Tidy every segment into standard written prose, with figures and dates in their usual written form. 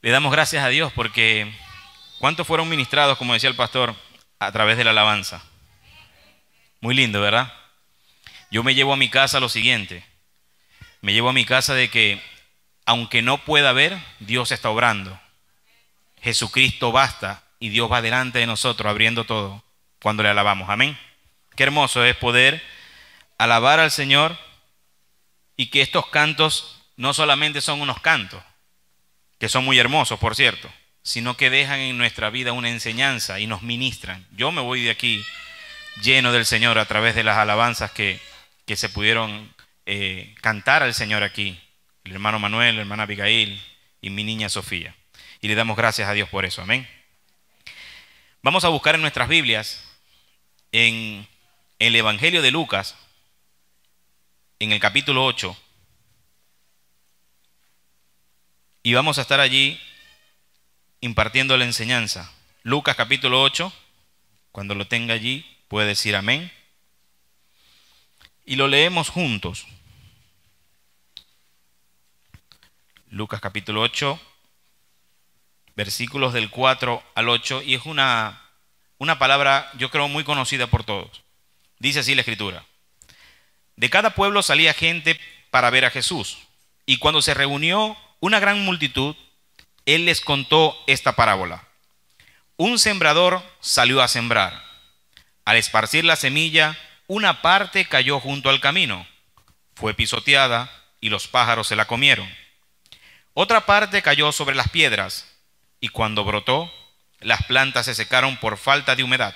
Le damos gracias a Dios porque ¿cuántos fueron ministrados, como decía el pastor, a través de la alabanza? Muy lindo, ¿verdad? Yo me llevo a mi casa lo siguiente. Me llevo a mi casa de que, aunque no pueda ver, Dios está obrando. Jesucristo basta y Dios va delante de nosotros abriendo todo cuando le alabamos. Amén. Qué hermoso es poder alabar al Señor y que estos cantos no solamente son unos cantos, que son muy hermosos, por cierto, sino que dejan en nuestra vida una enseñanza y nos ministran. Yo me voy de aquí lleno del Señor a través de las alabanzas que se pudieron cantar al Señor aquí. El hermano Manuel, la hermana Abigail y mi niña Sofía. Y le damos gracias a Dios por eso. Amén. Vamos a buscar en nuestras Biblias, en el Evangelio de Lucas, en el capítulo 8. Y vamos a estar allí impartiendo la enseñanza. Lucas capítulo 8, cuando lo tenga allí, puede decir amén. Y lo leemos juntos. Lucas capítulo 8, versículos del 4 al 8, y es una palabra, yo creo, muy conocida por todos. Dice así la Escritura. De cada pueblo salía gente para ver a Jesús, y cuando se reunió una gran multitud, él les contó esta parábola. Un sembrador salió a sembrar. Al esparcir la semilla, una parte cayó junto al camino. Fue pisoteada y los pájaros se la comieron. Otra parte cayó sobre las piedras, y cuando brotó, las plantas se secaron por falta de humedad.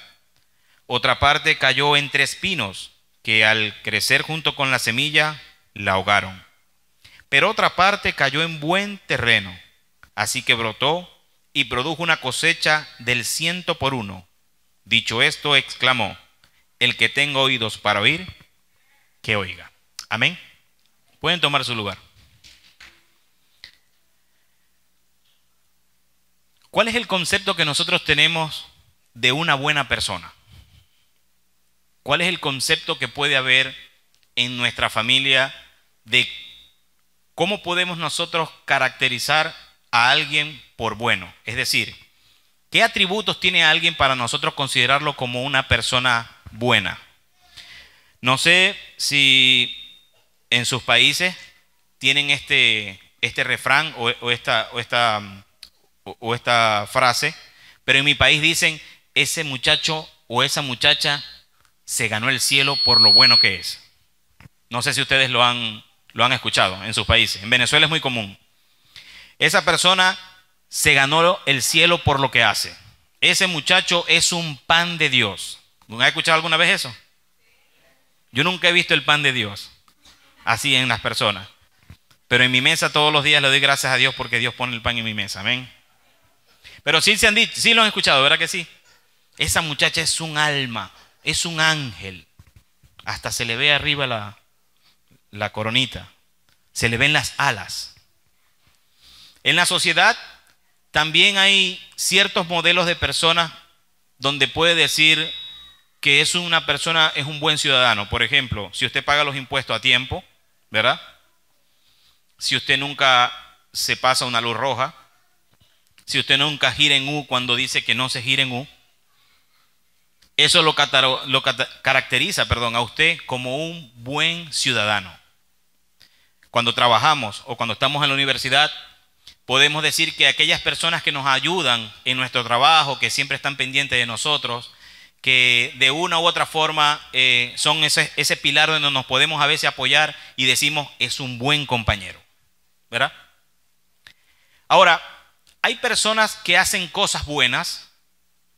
Otra parte cayó entre espinos, que al crecer junto con la semilla, la ahogaron. Pero otra parte cayó en buen terreno, así que brotó y produjo una cosecha del 100 por 1. Dicho esto, exclamó: el que tenga oídos para oír, que oiga. Amén. Pueden tomar su lugar. ¿Cuál es el concepto que nosotros tenemos de una buena persona? ¿Cuál es el concepto que puede haber en nuestra familia de cómo podemos nosotros caracterizar a alguien por bueno? Es decir, ¿qué atributos tiene alguien para nosotros considerarlo como una persona buena? No sé si en sus países tienen este refrán o esta frase, pero en mi país dicen: ese muchacho o esa muchacha se ganó el cielo por lo bueno que es. No sé si ustedes lo han escuchado en sus países. En Venezuela es muy común. Esa persona se ganó el cielo por lo que hace. Ese muchacho es un pan de Dios. ¿No has escuchado alguna vez eso? Yo nunca he visto el pan de Dios así en las personas. Pero en mi mesa todos los días le doy gracias a Dios porque Dios pone el pan en mi mesa. Amén. Pero sí se han dicho, sí lo han escuchado, ¿verdad que sí? Esa muchacha es un alma, es un ángel. Hasta se le ve arriba la coronita. Se le ven las alas. En la sociedad también hay ciertos modelos de personas donde puede decir que es una persona, es un buen ciudadano. Por ejemplo, si usted paga los impuestos a tiempo, ¿verdad? Si usted nunca se pasa una luz roja, si usted nunca gira en U cuando dice que no se gira en U, eso lo caracteriza, a usted como un buen ciudadano. Cuando trabajamos o cuando estamos en la universidad, podemos decir que aquellas personas que nos ayudan en nuestro trabajo, que siempre están pendientes de nosotros, que de una u otra forma son ese pilar donde nos podemos a veces apoyar y decimos: es un buen compañero, ¿verdad? Ahora, hay personas que hacen cosas buenas,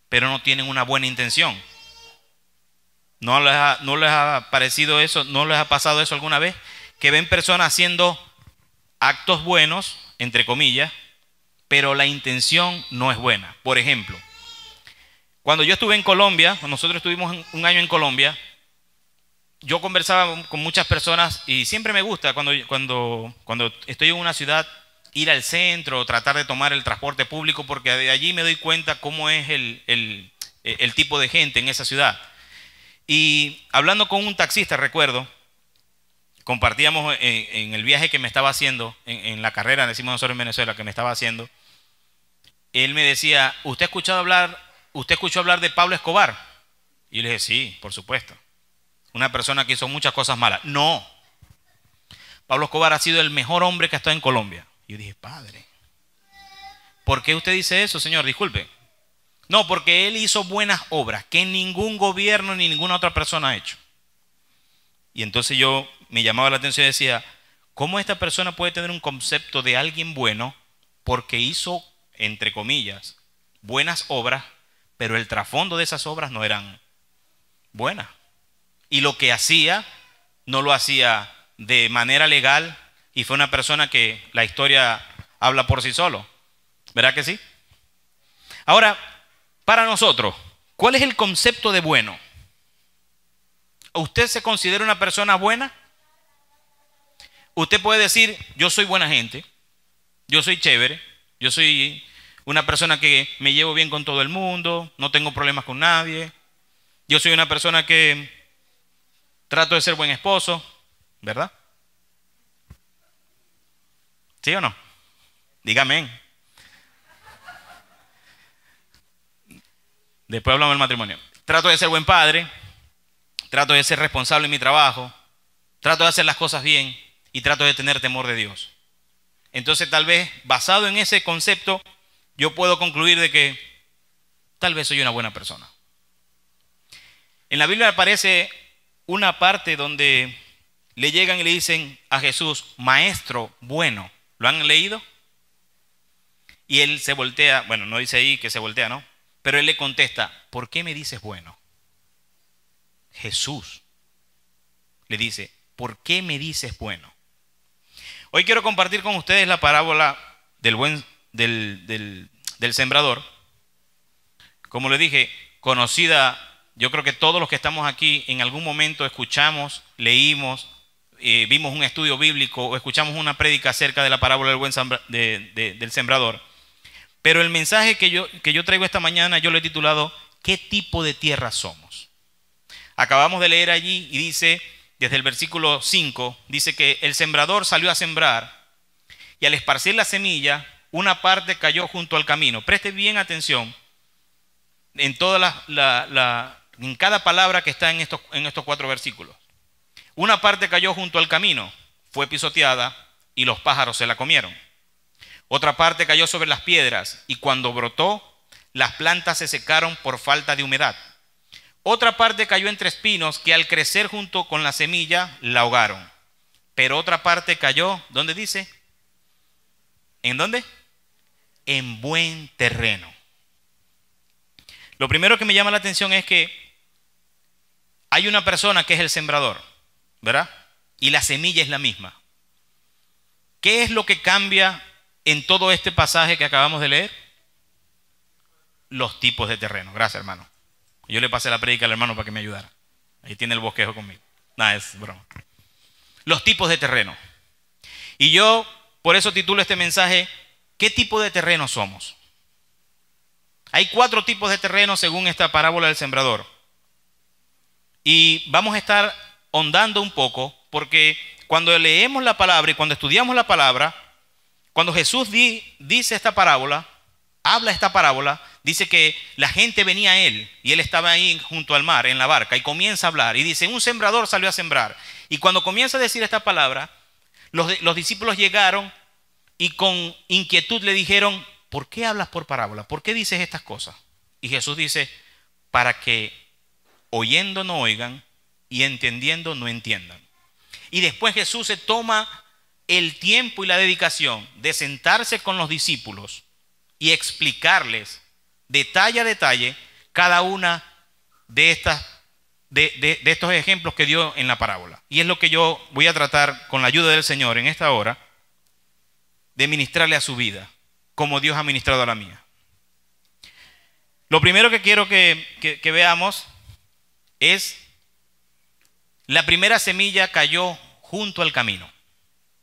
pero no tienen una buena intención. ¿No les ha parecido eso? ¿No les ha pasado eso alguna vez? Que ven personas haciendo actos buenos, entre comillas, pero la intención no es buena. Por ejemplo, cuando yo estuve en Colombia, cuando nosotros estuvimos un año en Colombia, yo conversaba con muchas personas y siempre me gusta cuando estoy en una ciudad ir al centro, tratar de tomar el transporte público, porque de allí me doy cuenta cómo es el tipo de gente en esa ciudad. Y hablando con un taxista, recuerdo, compartíamos en el viaje que me estaba haciendo, en la carrera, decimos nosotros en Venezuela, que me estaba haciendo, él me decía, ¿usted escuchó hablar de Pablo Escobar? Y yo le dije, sí, por supuesto. Una persona que hizo muchas cosas malas. No. Pablo Escobar ha sido el mejor hombre que ha estado en Colombia. Y yo dije, padre, ¿por qué usted dice eso, señor? Disculpe. No, porque él hizo buenas obras que ningún gobierno ni ninguna otra persona ha hecho. Y entonces yo me llamaba la atención y decía, ¿cómo esta persona puede tener un concepto de alguien bueno porque hizo, entre comillas, buenas obras, pero el trasfondo de esas obras no eran buenas? Y lo que hacía, no lo hacía de manera legal y fue una persona que la historia habla por sí solo. ¿Verdad que sí? Ahora, para nosotros, ¿cuál es el concepto de bueno? ¿Usted se considera una persona buena? Usted puede decir, yo soy buena gente, yo soy chévere, yo soy una persona que me llevo bien con todo el mundo, no tengo problemas con nadie, yo soy una persona que trato de ser buen esposo, ¿verdad? ¿Sí o no? Dígame. Después hablamos del matrimonio. Trato de ser buen padre, trato de ser responsable en mi trabajo, trato de hacer las cosas bien y trato de tener temor de Dios. Entonces tal vez basado en ese concepto yo puedo concluir de que tal vez soy una buena persona. En la Biblia aparece una parte donde le llegan y le dicen a Jesús, maestro bueno. ¿Lo han leído? Y él se voltea, bueno, no dice ahí que se voltea, ¿no? Pero él le contesta, ¿por qué me dices bueno? Jesús le dice, ¿por qué me dices bueno? Hoy quiero compartir con ustedes la parábola del sembrador. Como le dije, conocida, yo creo que todos los que estamos aquí en algún momento escuchamos, leímos, vimos un estudio bíblico o escuchamos una prédica acerca de la parábola del sembrador. Pero el mensaje que yo traigo esta mañana, yo lo he titulado, ¿qué tipo de tierra somos? Acabamos de leer allí y dice, desde el versículo 5, dice que el sembrador salió a sembrar y al esparcir la semilla, una parte cayó junto al camino. Preste bien atención en en cada palabra que está en estos 4 versículos. Una parte cayó junto al camino, fue pisoteada y los pájaros se la comieron. Otra parte cayó sobre las piedras y cuando brotó, las plantas se secaron por falta de humedad. Otra parte cayó entre espinos que al crecer junto con la semilla la ahogaron. Pero otra parte cayó, ¿dónde dice? ¿En dónde? En buen terreno. Lo primero que me llama la atención es que hay una persona que es el sembrador, ¿verdad? Y la semilla es la misma. ¿Qué es lo que cambia en todo este pasaje que acabamos de leer? Los tipos de terreno. Gracias, hermano. Yo le pasé la prédica al hermano para que me ayudara. Ahí tiene el bosquejo conmigo. Nada, es broma. Los tipos de terreno. Y yo, por eso titulo este mensaje, ¿qué tipo de terreno somos? Hay 4 tipos de terreno según esta parábola del sembrador. Y vamos a estar hondando un poco, porque cuando leemos la palabra y cuando estudiamos la palabra, cuando Jesús dice esta parábola, habla esta parábola, dice que la gente venía a él y él estaba ahí junto al mar, en la barca, y comienza a hablar. Y dice, un sembrador salió a sembrar. Y cuando comienza a decir esta palabra, los discípulos llegaron y con inquietud le dijeron, ¿por qué hablas por parábola? ¿Por qué dices estas cosas? Y Jesús dice, para que oyendo no oigan y entendiendo no entiendan. Y después Jesús se toma el tiempo y la dedicación de sentarse con los discípulos y explicarles detalle a detalle cada una de estos ejemplos que dio en la parábola. Y es lo que yo voy a tratar con la ayuda del Señor en esta hora de ministrarle a su vida, como Dios ha ministrado a la mía. Lo primero que quiero que veamos es la primera semilla cayó junto al camino,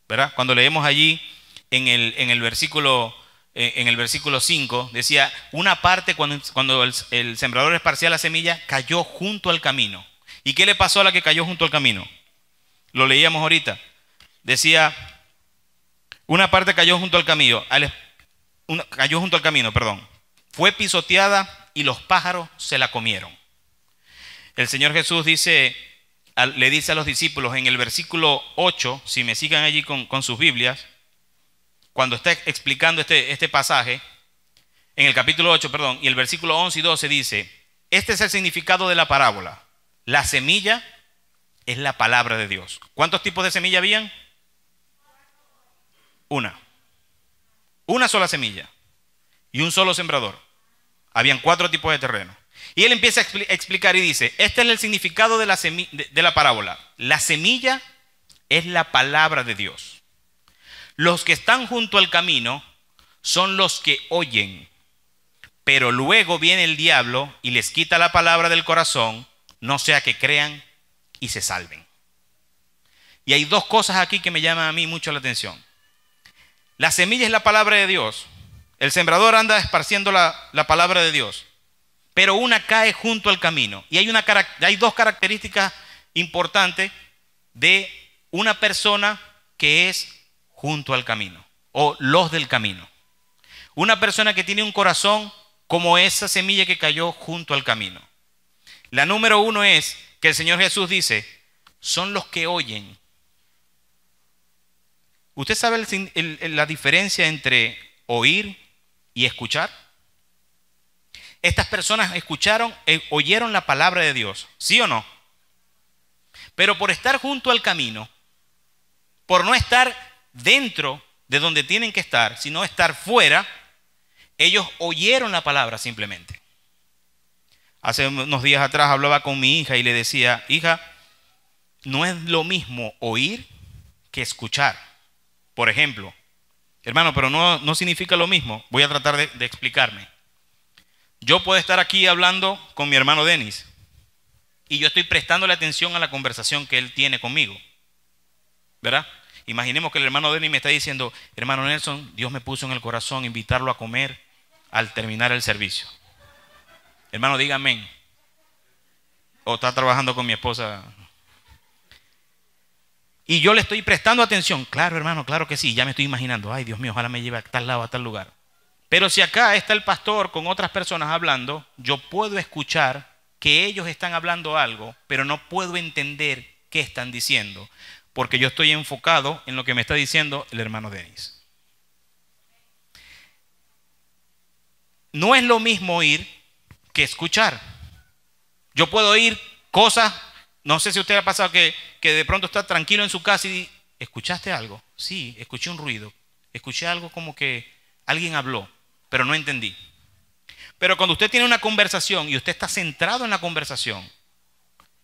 ¿verdad? Cuando leemos allí en el versículo 5, decía, una parte cuando el sembrador esparcía la semilla, cayó junto al camino. ¿Y qué le pasó a la que cayó junto al camino? Lo leíamos ahorita. Decía, una parte cayó junto al camino. cayó junto al camino, perdón. Fue pisoteada y los pájaros se la comieron. El Señor Jesús dice, le dice a los discípulos en el versículo 8, si me sigan allí con sus Biblias, cuando está explicando este pasaje, en el capítulo 8, perdón, y el versículo 11 y 12 dice, este es el significado de la parábola. La semilla es la palabra de Dios. ¿Cuántos tipos de semilla habían? Una sola semilla y un solo sembrador. Habían 4 tipos de terreno. Y él empieza a explicar y dice, este es el significado de la parábola. La semilla es la palabra de Dios. Los que están junto al camino son los que oyen, pero luego viene el diablo y les quita la palabra del corazón, no sea que crean y se salven. Y hay 2 cosas aquí que me llaman a mí mucho la atención. La semilla es la palabra de Dios. El sembrador anda esparciendo la palabra de Dios, pero una cae junto al camino. Y hay 2 características importantes de una persona que es junto al camino, o los del camino. Una persona que tiene un corazón como esa semilla que cayó junto al camino. La número 1 es que el Señor Jesús dice, son los que oyen. ¿Usted sabe la diferencia entre oír y escuchar? Estas personas oyeron la palabra de Dios, ¿sí o no? Pero por estar junto al camino, por no estar dentro de donde tienen que estar, sino estar fuera, ellos oyeron la palabra simplemente. Hace unos días atrás hablaba con mi hija y le decía, hija, no es lo mismo oír que escuchar. Por ejemplo, hermano, pero no significa lo mismo. Voy a tratar de explicarme. Yo puedo estar aquí hablando con mi hermano Denis y yo estoy prestándole atención a la conversación que él tiene conmigo, ¿verdad? Imaginemos que el hermano Denis me está diciendo, hermano Nelson, Dios me puso en el corazón invitarlo a comer al terminar el servicio. Hermano, diga amén. O está trabajando con mi esposa. Y yo le estoy prestando atención. Claro, hermano, claro que sí. Ya me estoy imaginando. Ay, Dios mío, ojalá me lleve a tal lado, a tal lugar. Pero si acá está el pastor con otras personas hablando, yo puedo escuchar que ellos están hablando algo, pero no puedo entender qué están diciendo, porque yo estoy enfocado en lo que me está diciendo el hermano Denis. No es lo mismo oír que escuchar. Yo puedo oír cosas. No sé si a usted ha pasado que de pronto está tranquilo en su casa y ¿escuchaste algo? Sí, escuché un ruido. Escuché algo como que alguien habló, pero no entendí. Pero cuando usted tiene una conversación y usted está centrado en la conversación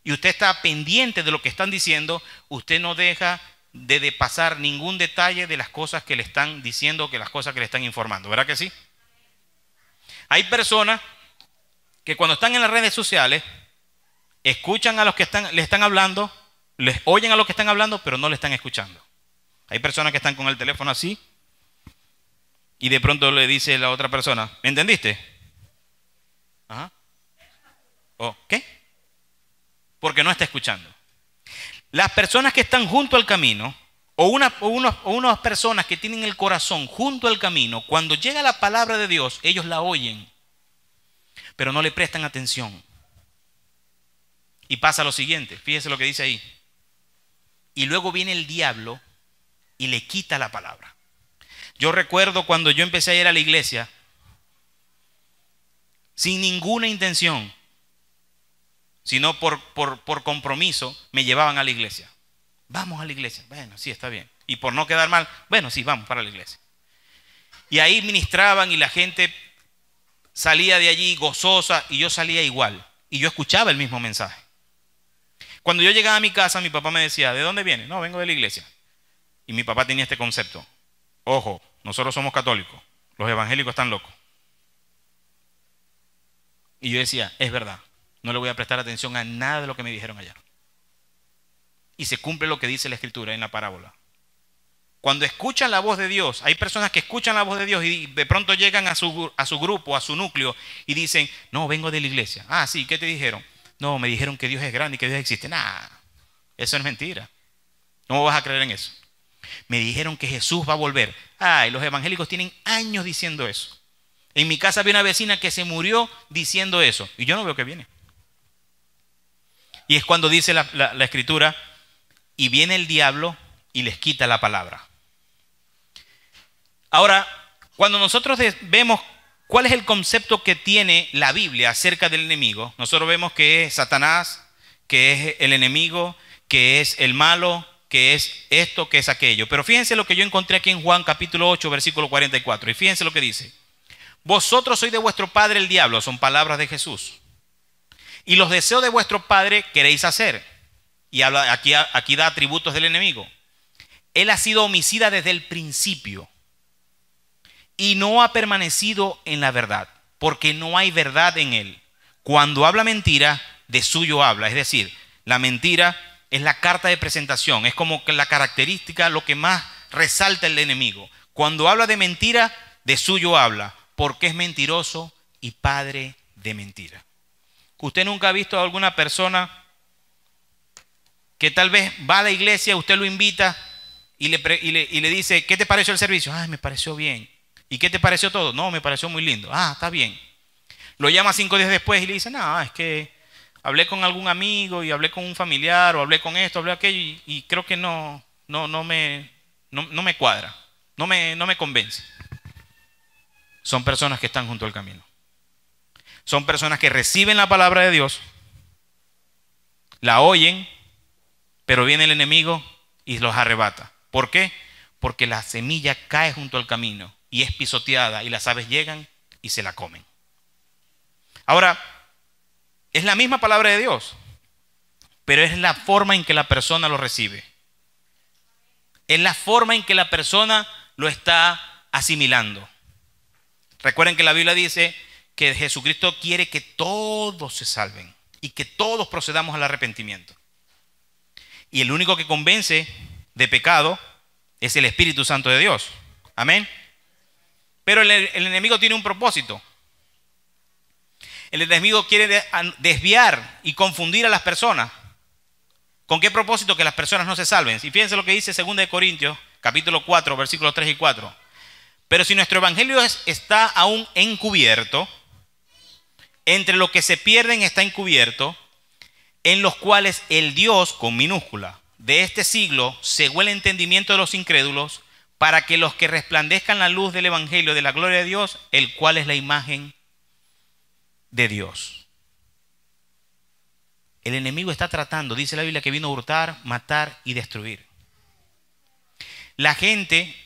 y usted está pendiente de lo que están diciendo, usted no deja de pasar ningún detalle de las cosas que le están diciendo o que las cosas que le están informando. ¿Verdad que sí? Hay personas que cuando están en las redes sociales escuchan a los que le están hablando, les oyen a los que están hablando, pero no le están escuchando. Hay personas que están con el teléfono así y de pronto le dice la otra persona, ¿me entendiste? Ajá. ¿O qué? Porque no está escuchando. Las personas que están junto al camino o unas personas que tienen el corazón junto al camino, cuando llega la palabra de Dios, ellos la oyen, pero no le prestan atención. Y pasa lo siguiente, fíjese lo que dice ahí. Y luego viene el diablo y le quita la palabra. Yo recuerdo cuando yo empecé a ir a la iglesia, sin ninguna intención, sino por compromiso, me llevaban a la iglesia. Vamos a la iglesia. Bueno, sí, está bien. Y por no quedar mal, bueno, sí, vamos para la iglesia. Y ahí ministraban y la gente salía de allí gozosa y yo salía igual. Y yo escuchaba el mismo mensaje. Cuando yo llegaba a mi casa, mi papá me decía, ¿de dónde vienes? No, vengo de la iglesia. Y mi papá tenía este concepto. Ojo, nosotros somos católicos. Los evangélicos están locos. Y yo decía, es verdad. No le voy a prestar atención a nada de lo que me dijeron allá. Y se cumple lo que dice la Escritura en la parábola. Cuando escuchan la voz de Dios, hay personas que escuchan la voz de Dios y de pronto llegan a su grupo, a su núcleo y dicen, no, vengo de la iglesia. Ah, sí, ¿qué te dijeron? No, me dijeron que Dios es grande y que Dios existe. Nah, eso es mentira. ¿Cómo vas a creer en eso? Me dijeron que Jesús va a volver. Ay, los evangélicos tienen años diciendo eso. En mi casa había una vecina que se murió diciendo eso. Y yo no veo que viene. Y es cuando dice la escritura, y viene el diablo y les quita la palabra. Ahora, cuando nosotros vemos cuál es el concepto que tiene la Biblia acerca del enemigo, nosotros vemos que es Satanás, que es el enemigo, que es el malo, que es esto, que es aquello. Pero fíjense lo que yo encontré aquí en Juan capítulo 8, versículo 44. Y fíjense lo que dice. Vosotros sois de vuestro padre el diablo, son palabras de Jesús. Y los deseos de vuestro padre queréis hacer. Y habla, aquí da atributos del enemigo. Él ha sido homicida desde el principio y no ha permanecido en la verdad, porque no hay verdad en él. Cuando habla mentira, de suyo habla. Es decir, la mentira es la carta de presentación, es como que la característica, lo que más resalta el enemigo. Cuando habla de mentira, de suyo habla, porque es mentiroso y padre de mentira. ¿Usted nunca ha visto a alguna persona que tal vez va a la iglesia, usted lo invita y le dice, ¿qué te pareció el servicio? Ay, me pareció bien. ¿Y qué te pareció todo? No, me pareció muy lindo. Ah, está bien. Lo llama 5 días después y le dice, no, es que hablé con algún amigo y hablé con un familiar o hablé con esto, hablé aquello y creo que no me cuadra, no me convence. Son personas que están junto al camino. Son personas que reciben la palabra de Dios, la oyen, pero viene el enemigo y los arrebata. ¿Por qué? Porque la semilla cae junto al camino y es pisoteada y las aves llegan y se la comen. Ahora, es la misma palabra de Dios, pero es la forma en que la persona lo recibe. Es la forma en que la persona lo está asimilando. Recuerden que la Biblia dice que Jesucristo quiere que todos se salven y que todos procedamos al arrepentimiento. Y el único que convence de pecado es el Espíritu Santo de Dios. Amén. Pero el enemigo tiene un propósito. El enemigo quiere desviar y confundir a las personas. ¿Con qué propósito? Que las personas no se salven. Y fíjense lo que dice 2 Corintios, capítulo 4, versículos 3 y 4. Pero si nuestro evangelio está aún encubierto, entre los que se pierden está encubierto, en los cuales el Dios, con minúscula, de este siglo, cegó el entendimiento de los incrédulos, para que los que resplandezcan la luz del evangelio de la gloria de Dios, el cual es la imagen de Dios. El enemigo está tratando, dice la Biblia, que vino a hurtar, matar y destruir. La gente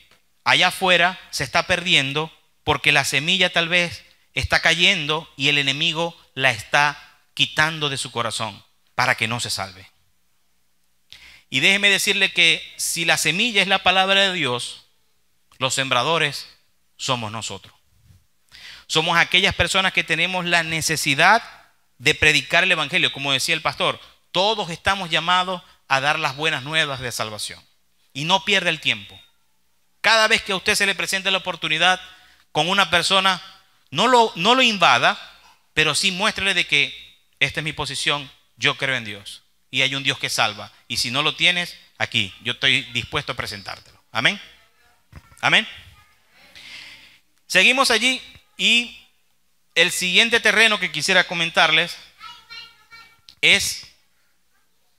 allá afuera se está perdiendo porque la semilla tal vez está cayendo y el enemigo la está quitando de su corazón para que no se salve. Y déjeme decirle que si la semilla es la palabra de Dios, los sembradores somos nosotros. Somos aquellas personas que tenemos la necesidad de predicar el evangelio. Como decía el pastor, todos estamos llamados a dar las buenas nuevas de salvación. Y no pierda el tiempo. Cada vez que a usted se le presente la oportunidad con una persona, no lo invada, pero sí muéstrele de que esta es mi posición, yo creo en Dios. Y hay un Dios que salva. Y si no lo tienes, aquí, yo estoy dispuesto a presentártelo. Amén. Amén. Seguimos allí y el siguiente terreno que quisiera comentarles es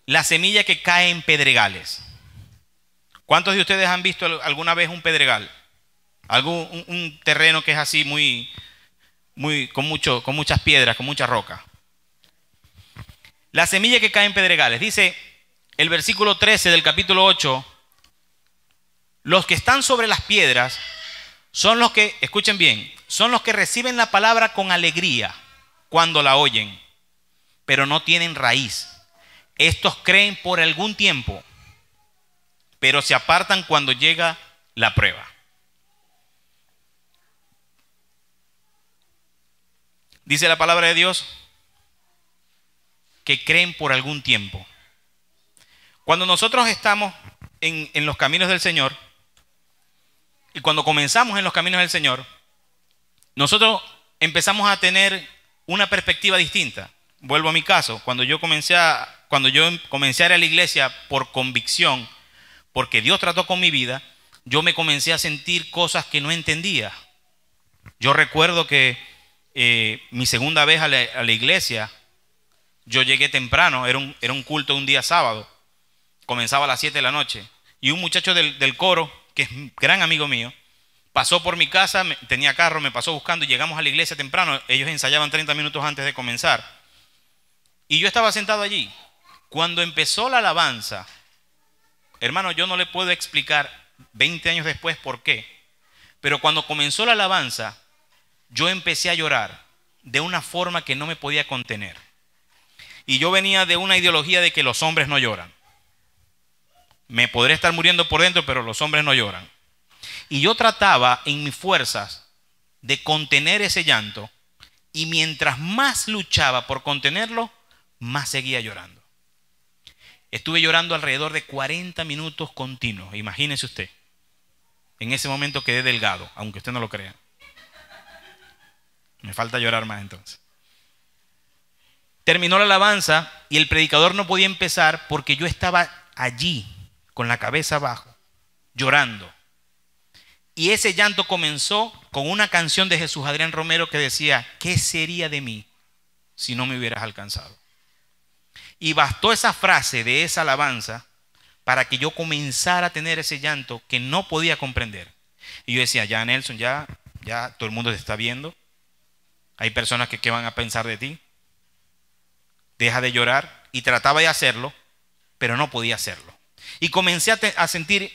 la semilla que cae en pedregales. ¿Cuántos de ustedes han visto alguna vez un pedregal? Un terreno que es así con muchas piedras, con mucha roca. La semilla que cae en pedregales. Dice el versículo 13 del capítulo 8, los que están sobre las piedras son los que, escuchen bien, son los que reciben la palabra con alegría cuando la oyen, pero no tienen raíz. Estos creen por algún tiempo, pero se apartan cuando llega la prueba. Dice la palabra de Dios que creen por algún tiempo. Cuando nosotros estamos en los caminos del Señor, y cuando comenzamos en los caminos del Señor, nosotros empezamos a tener una perspectiva distinta. Vuelvo a mi caso, cuando yo comencé a ir a la iglesia por convicción, porque Dios trató con mi vida, yo me comencé a sentir cosas que no entendía. Yo recuerdo que mi segunda vez a la iglesia, yo llegué temprano, era un culto un día sábado, comenzaba a las 7 de la noche, y un muchacho del coro, que es un gran amigo mío, pasó por mi casa, tenía carro, me pasó buscando y llegamos a la iglesia temprano. Ellos ensayaban 30 minutos antes de comenzar. Y yo estaba sentado allí. Cuando empezó la alabanza, hermano, yo no le puedo explicar 20 años después por qué. Pero cuando comenzó la alabanza, yo empecé a llorar de una forma que no me podía contener. Y yo venía de una ideología de que los hombres no lloran. Me podré estar muriendo por dentro, pero los hombres no lloran. Y yo trataba en mis fuerzas de contener ese llanto, y mientras más luchaba por contenerlo, más seguía llorando. Estuve llorando alrededor de 40 minutos continuos, imagínese usted. En ese momento quedé delgado, aunque usted no lo crea. Me falta llorar más entonces. Terminó la alabanza y el predicador no podía empezar porque yo estaba allí, con la cabeza abajo, llorando. Y ese llanto comenzó con una canción de Jesús Adrián Romero que decía: ¿qué sería de mí si no me hubieras alcanzado? Y bastó esa frase de esa alabanza para que yo comenzara a tener ese llanto que no podía comprender. Y yo decía: ya Nelson, ya todo el mundo te está viendo. Hay personas que ¿qué van a pensar de ti? Deja de llorar. Y trataba de hacerlo, pero no podía hacerlo. Y comencé a sentir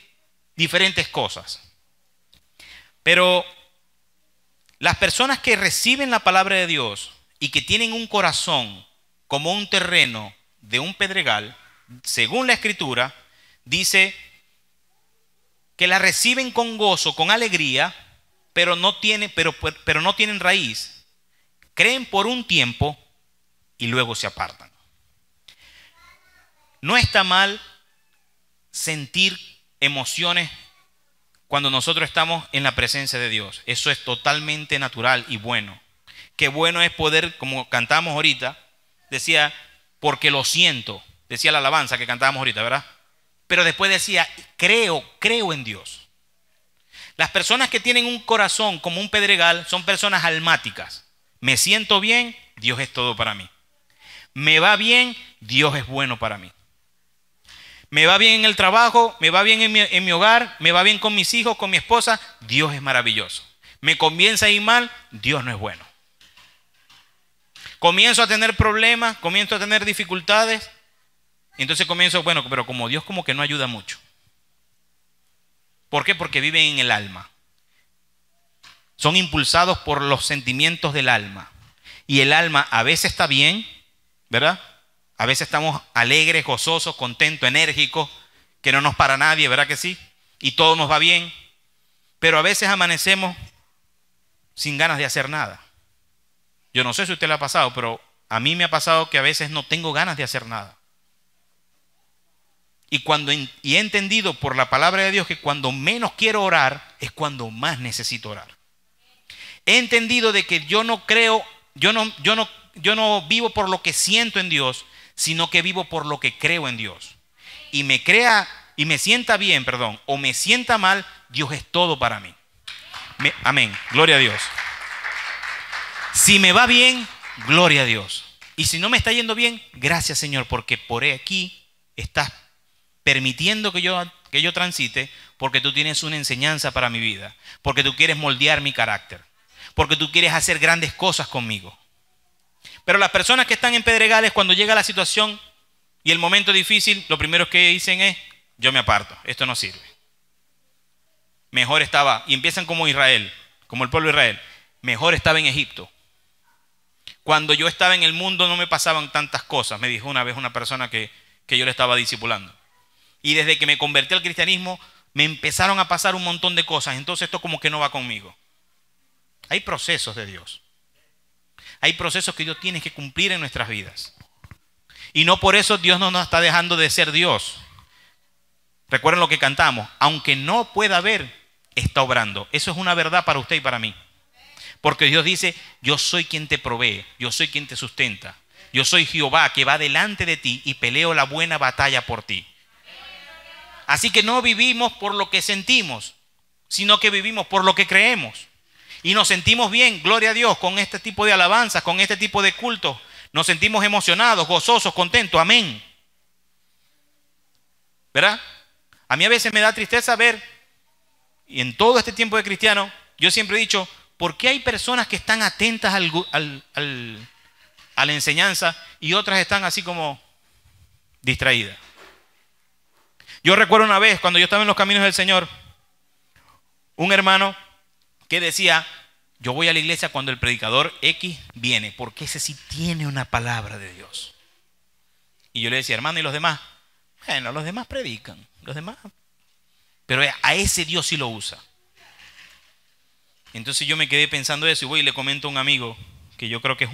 diferentes cosas. Pero las personas que reciben la palabra de Dios y que tienen un corazón como un terreno de un pedregal, según la Escritura, dice que la reciben con gozo, con alegría, pero no tienen raíz. Creen por un tiempo y luego se apartan. No está mal sentir emociones cuando nosotros estamos en la presencia de Dios. Eso es totalmente natural y bueno. Qué bueno es poder, como cantamos ahorita, decía, porque lo siento, decía la alabanza que cantábamos ahorita, ¿verdad? Pero después decía, creo en Dios. Las personas que tienen un corazón como un pedregal son personas almáticas. Me siento bien, Dios es todo para mí. Me va bien, Dios es bueno para mí. Me va bien en el trabajo, me va bien en mi hogar, me va bien con mis hijos, con mi esposa, Dios es maravilloso. Me comienza a ir mal, Dios no es bueno. Comienzo a tener problemas, comienzo a tener dificultades, entonces comienzo, bueno, pero como Dios como que no ayuda mucho. ¿Por qué? Porque viven en el alma. Son impulsados por los sentimientos del alma. Y el alma a veces está bien, ¿verdad? A veces estamos alegres, gozosos, contentos, enérgicos, que no nos para nadie, ¿verdad que sí? Y todo nos va bien. Pero a veces amanecemos sin ganas de hacer nada. Yo no sé si a usted le ha pasado, pero a mí me ha pasado que a veces no tengo ganas de hacer nada. Y he entendido por la palabra de Dios que cuando menos quiero orar es cuando más necesito orar. He entendido de que yo no vivo por lo que siento en Dios, sino que vivo por lo que creo en Dios. Y me sienta bien, o me sienta mal, Dios es todo para mí. Amén. Gloria a Dios. Si me va bien, gloria a Dios. Y si no me está yendo bien, gracias Señor, porque por aquí estás permitiendo que yo transite, porque tú tienes una enseñanza para mi vida, porque tú quieres moldear mi carácter, porque tú quieres hacer grandes cosas conmigo. Pero las personas que están en pedregales, cuando llega la situación y el momento difícil, lo primero que dicen es, yo me aparto, esto no sirve. Mejor estaba, y empiezan como Israel, como el pueblo de Israel, mejor estaba en Egipto. Cuando yo estaba en el mundo no me pasaban tantas cosas, me dijo una vez una persona que yo le estaba discipulando. Y desde que me convertí al cristianismo, me empezaron a pasar un montón de cosas, entonces esto como que no va conmigo. Hay procesos de Dios. Hay procesos que Dios tiene que cumplir en nuestras vidas. Y no por eso Dios no nos está dejando de ser Dios. Recuerden lo que cantamos. Aunque no pueda ver, está obrando. Eso es una verdad para usted y para mí. Porque Dios dice, yo soy quien te provee, yo soy quien te sustenta. Yo soy Jehová que va delante de ti y peleo la buena batalla por ti. Así que no vivimos por lo que sentimos, sino que vivimos por lo que creemos. Y nos sentimos bien, gloria a Dios, con este tipo de alabanzas, con este tipo de cultos. Nos sentimos emocionados, gozosos, contentos. Amén. ¿Verdad? A mí a veces me da tristeza ver, y en todo este tiempo de cristiano, yo siempre he dicho, ¿por qué hay personas que están atentas a la enseñanza y otras están así como distraídas? Yo recuerdo una vez, cuando yo estaba en los caminos del Señor, un hermano que decía, yo voy a la iglesia cuando el predicador X viene, porque ese sí tiene una palabra de Dios. Y yo le decía, hermano, ¿y los demás? Bueno, los demás predican, los demás. Pero a ese Dios sí lo usa. Entonces yo me quedé pensando eso y voy y le comento a un amigo, que yo creo que es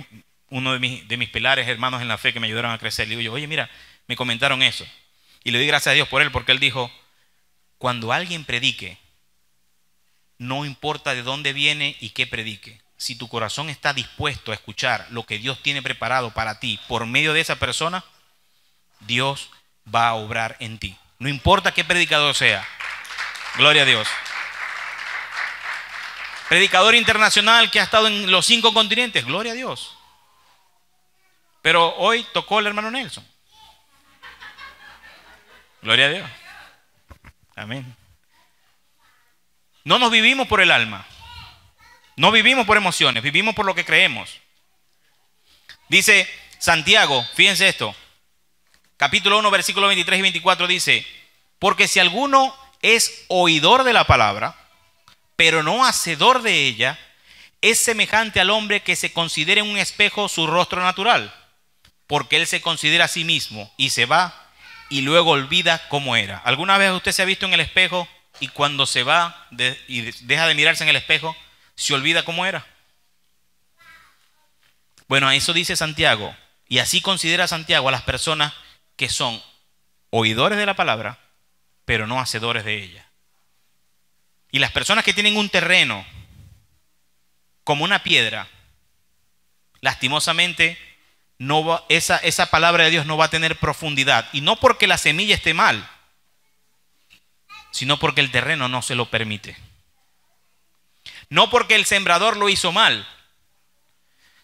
uno de mis pilares hermanos en la fe que me ayudaron a crecer. Le digo yo, oye, mira, me comentaron eso. Y le doy gracias a Dios por él, porque él dijo, cuando alguien predique, no importa de dónde viene y qué predique. Si tu corazón está dispuesto a escuchar lo que Dios tiene preparado para ti por medio de esa persona, Dios va a obrar en ti. No importa qué predicador sea. Gloria a Dios. Predicador internacional que ha estado en los 5 continentes. Gloria a Dios. Pero hoy tocó el hermano Nelson. Gloria a Dios. Amén. No nos vivimos por el alma. No vivimos por emociones. Vivimos por lo que creemos. Dice Santiago, fíjense esto. Capítulo 1, versículos 23 y 24 dice, porque si alguno es oidor de la palabra, pero no hacedor de ella, es semejante al hombre que se considera en un espejo su rostro natural, porque él se considera a sí mismo y se va y luego olvida cómo era. ¿Alguna vez usted se ha visto en el espejo y cuando se va y deja de mirarse en el espejo, se olvida cómo era? Bueno, eso dice Santiago, y así considera Santiago a las personas que son oidores de la palabra, pero no hacedores de ella. Y las personas que tienen un terreno como una piedra, lastimosamente, esa palabra de Dios no va a tener profundidad. Y no porque la semilla esté mal, sino porque el terreno no se lo permite. No porque el sembrador lo hizo mal,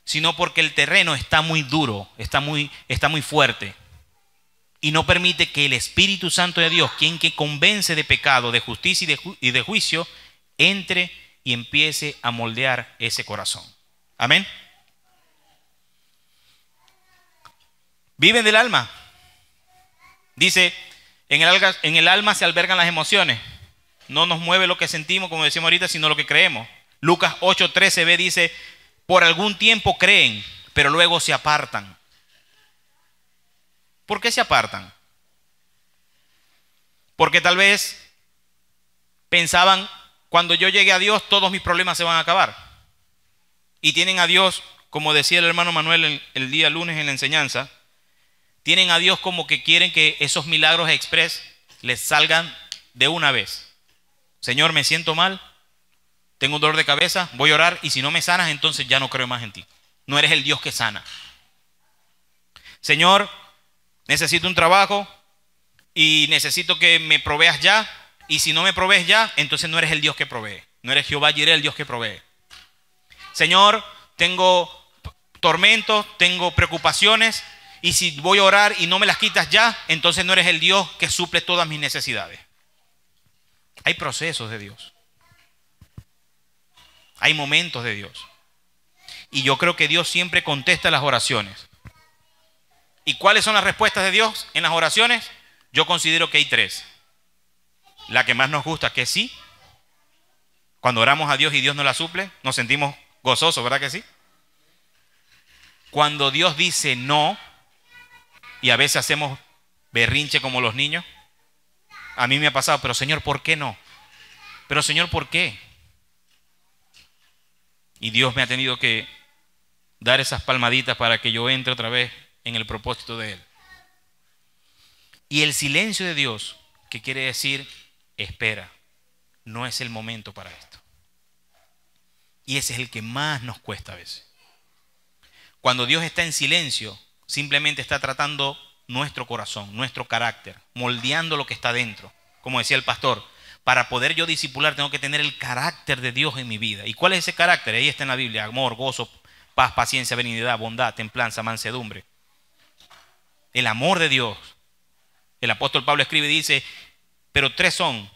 sino porque el terreno está muy duro, está muy fuerte. Y no permite que el Espíritu Santo de Dios, quien que convence de pecado, de justicia y de juicio, entre y empiece a moldear ese corazón. Amén. Viven del alma. Dice, en el alma se albergan las emociones. No nos mueve lo que sentimos, como decíamos ahorita, sino lo que creemos. Lucas 8:13b dice, por algún tiempo creen, pero luego se apartan. ¿Por qué se apartan? Porque tal vez pensaban, cuando yo llegue a Dios, todos mis problemas se van a acabar. Y tienen a Dios, como decía el hermano Manuel el día lunes en la enseñanza, tienen a Dios como que quieren que esos milagros express les salgan de una vez. Señor, me siento mal, tengo un dolor de cabeza, voy a orar y si no me sanas, entonces ya no creo más en ti. No eres el Dios que sana. Señor, necesito un trabajo y necesito que me proveas ya. Y si no me provees ya, entonces no eres el Dios que provee. No eres Jehová Jireh, el Dios que provee. Señor, tengo tormentos, tengo preocupaciones. Y si voy a orar y no me las quitas ya, entonces no eres el Dios que suple todas mis necesidades. Hay procesos de Dios. Hay momentos de Dios. Y yo creo que Dios siempre contesta las oraciones. ¿Y cuáles son las respuestas de Dios en las oraciones? Yo considero que hay 3. La que más nos gusta, que es sí. Cuando oramos a Dios y Dios nos la suple, nos sentimos gozosos, ¿verdad que sí? Cuando Dios dice no, y a veces hacemos berrinche como los niños. A mí me ha pasado, pero Señor, ¿por qué no? Pero Señor, ¿por qué? Y Dios me ha tenido que dar esas palmaditas para que yo entre otra vez en el propósito de Él. Y el silencio de Dios, que quiere decir, espera, no es el momento para esto. Y ese es el que más nos cuesta a veces. Cuando Dios está en silencio, simplemente está tratando nuestro corazón, nuestro carácter, moldeando lo que está dentro. como decía el pastor. Para poder yo discipular tengo que tener el carácter de Dios en mi vida. ¿Y cuál es ese carácter? Ahí está en la Biblia: amor, gozo, paz, paciencia, benignidad, bondad, templanza, mansedumbre. El amor de Dios. El apóstol Pablo escribe y dice, pero tres son: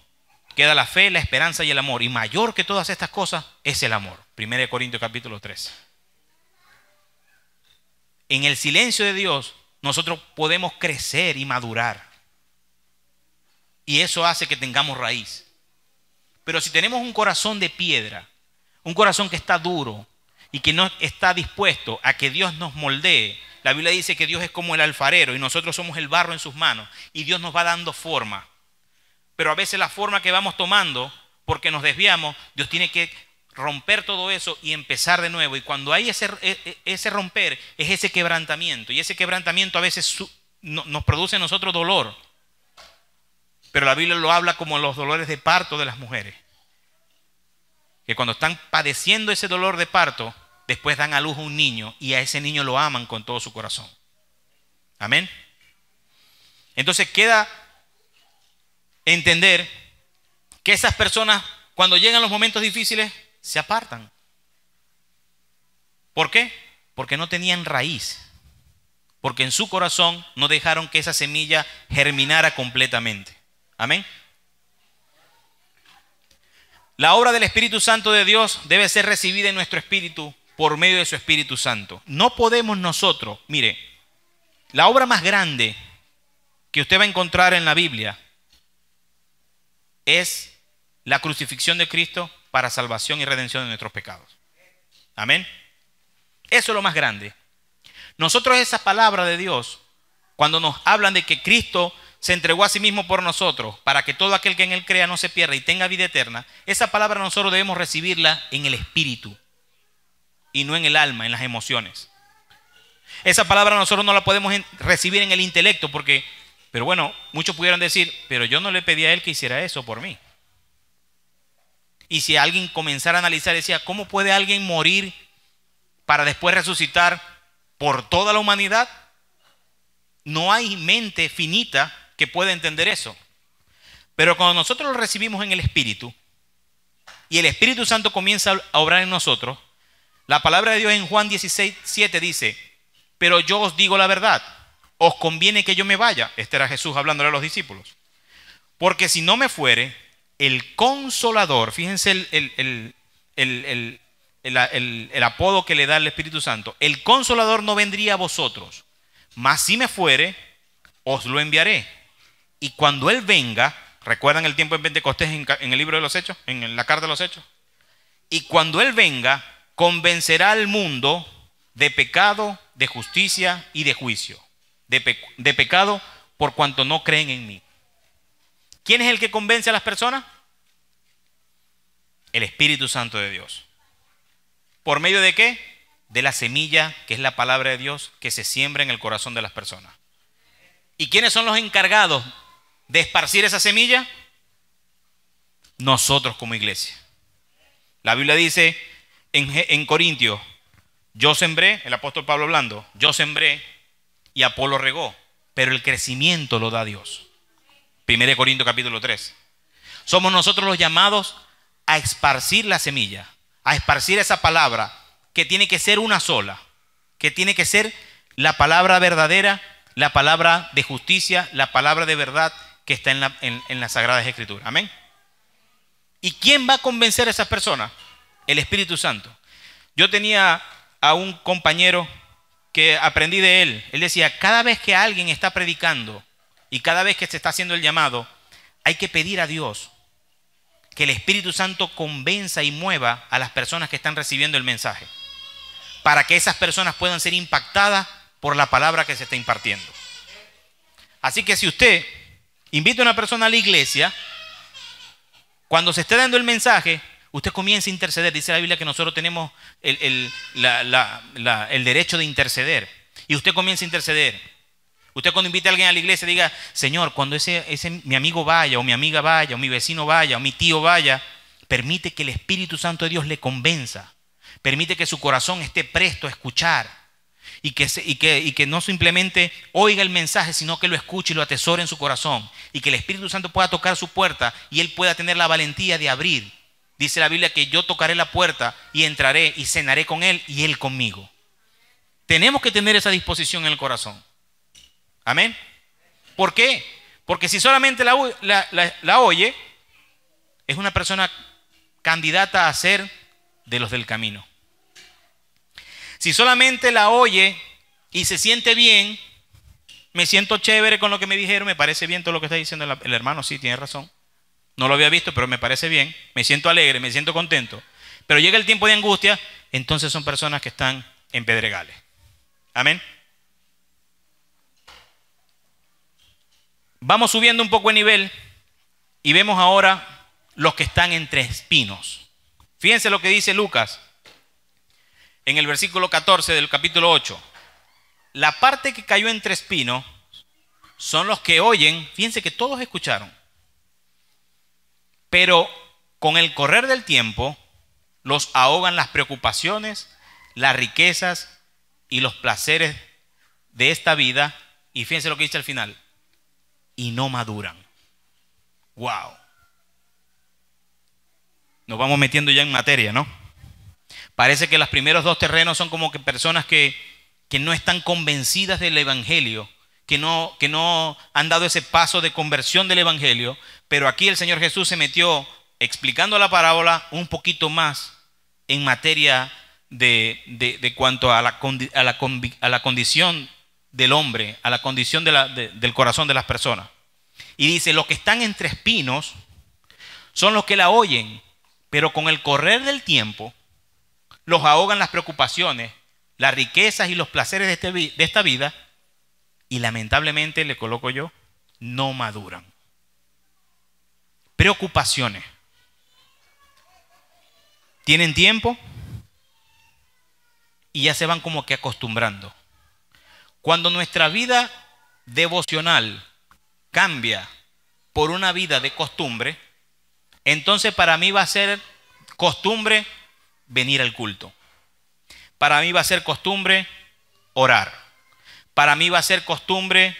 queda la fe, la esperanza y el amor. Y mayor que todas estas cosas es el amor. 1 Corintios capítulo 3. En el silencio de Dios nosotros podemos crecer y madurar. Y eso hace que tengamos raíz. Pero si tenemos un corazón de piedra, un corazón que está duro y que no está dispuesto a que Dios nos moldee, la Biblia dice que Dios es como el alfarero y nosotros somos el barro en sus manos y Dios nos va dando forma. Pero a veces la forma que vamos tomando, porque nos desviamos, Dios tiene que romper todo eso y empezar de nuevo. Y cuando hay ese romper, es ese quebrantamiento. Y ese quebrantamiento a veces nos produce en nosotros dolor. Pero la Biblia lo habla como los dolores de parto de las mujeres. Que cuando están padeciendo ese dolor de parto, después dan a luz a un niño y a ese niño lo aman con todo su corazón. Amén. Entonces queda entender que esas personas, cuando llegan los momentos difíciles, se apartan. ¿Por qué? Porque no tenían raíz. Porque en su corazón no dejaron que esa semilla germinara completamente. Amén. La obra del Espíritu Santo de Dios debe ser recibida en nuestro espíritu por medio de su Espíritu Santo. No podemos nosotros, mire, la obra más grande que usted va a encontrar en la Biblia es la crucifixión de Cristo para salvación y redención de nuestros pecados. Amén. Eso es lo más grande. Nosotros, esa palabra de Dios, cuando nos hablan de que Cristo se entregó a sí mismo por nosotros, para que todo aquel que en Él crea no se pierda y tenga vida eterna, esa palabra nosotros debemos recibirla en el espíritu y no en el alma, en las emociones. Esa palabra nosotros no la podemos recibir en el intelecto porque, pero bueno, muchos pudieran decir, pero yo no le pedí a Él que hiciera eso por mí. Y si alguien comenzara a analizar, decía, ¿cómo puede alguien morir para después resucitar por toda la humanidad? No hay mente finita que pueda entender eso. Pero cuando nosotros lo recibimos en el Espíritu y el Espíritu Santo comienza a obrar en nosotros, la palabra de Dios en Juan 16:7 dice, pero yo os digo la verdad, os conviene que yo me vaya. Este era Jesús hablándole a los discípulos. Porque si no me fuere, el Consolador, fíjense el apodo que le da el Espíritu Santo, el Consolador no vendría a vosotros, mas si me fuere, os lo enviaré. Y cuando Él venga, ¿recuerdan el tiempo en Pentecostés en el libro de los Hechos? En la carta de los Hechos. Y cuando Él venga, convencerá al mundo de pecado, de justicia y de juicio. De pecado por cuanto no creen en mí. ¿Quién es el que convence a las personas? El Espíritu Santo de Dios. ¿Por medio de qué? De la semilla, que es la palabra de Dios, que se siembra en el corazón de las personas. ¿Y quiénes son los encargados de esparcir esa semilla? Nosotros como iglesia. La Biblia dice en Corintios, yo sembré, el apóstol Pablo hablando, yo sembré y Apolo regó, pero el crecimiento lo da Dios. 1 Corintios capítulo 3. Somos nosotros los llamados a esparcir la semilla, a esparcir esa palabra que tiene que ser una sola, que tiene que ser la palabra verdadera, la palabra de justicia, la palabra de verdad que está en las Sagradas Escrituras. Amén. ¿Y quién va a convencer a esas personas? El Espíritu Santo. Yo tenía a un compañero que aprendí de él. Él decía, cada vez que alguien está predicando y cada vez que se está haciendo el llamado, hay que pedir a Dios que el Espíritu Santo convenza y mueva a las personas que están recibiendo el mensaje, para que esas personas puedan ser impactadas por la palabra que se está impartiendo. Así que si usted invita a una persona a la iglesia, cuando se esté dando el mensaje, usted comienza a interceder. Dice la Biblia que nosotros tenemos el derecho de interceder. Y usted comienza a interceder. Usted cuando invite a alguien a la iglesia diga, Señor, cuando mi amigo vaya, o mi amiga vaya, o mi vecino vaya, o mi tío vaya, permite que el Espíritu Santo de Dios le convenza. Permite que su corazón esté presto a escuchar. y que no simplemente oiga el mensaje, sino que lo escuche y lo atesore en su corazón, y que el Espíritu Santo pueda tocar su puerta y él pueda tener la valentía de abrir. Dice la Biblia que yo tocaré la puerta y entraré y cenaré con él y él conmigo. Tenemos que tener esa disposición en el corazón. Amén. ¿Por qué? Porque si solamente la oye, es una persona candidata a ser de los del camino. Si solamente la oye y se siente bien, me siento chévere con lo que me dijeron, me parece bien todo lo que está diciendo el hermano, sí, tiene razón. No lo había visto, pero me parece bien, me siento alegre, me siento contento. Pero llega el tiempo de angustia, entonces son personas que están en pedregales. Amén. Vamos subiendo un poco de nivel y vemos ahora los que están entre espinos. Fíjense lo que dice Lucas en el versículo 14 del capítulo 8. La parte que cayó entre espinos son los que oyen, fíjense que todos escucharon, pero con el correr del tiempo los ahogan las preocupaciones, las riquezas y los placeres de esta vida. Y fíjense lo que dice al final: y no maduran. ¡Wow! Nos vamos metiendo ya en materia, ¿no? Parece que los primeros dos terrenos son como que personas que no están convencidas del evangelio, que no han dado ese paso de conversión del evangelio, pero aquí el Señor Jesús se metió explicando la parábola un poquito más en materia de cuanto a la condición del hombre, a la condición del corazón de las personas. Y dice: los que están entre espinos son los que la oyen, pero con el correr del tiempo los ahogan las preocupaciones, las riquezas y los placeres de esta vida, y lamentablemente, le coloco yo, no maduran. Preocupaciones. Tienen tiempo y ya se van como que acostumbrando. Cuando nuestra vida devocional cambia por una vida de costumbre, entonces para mí va a ser costumbre venir al culto. Para mí va a ser costumbre orar. Para mí va a ser costumbre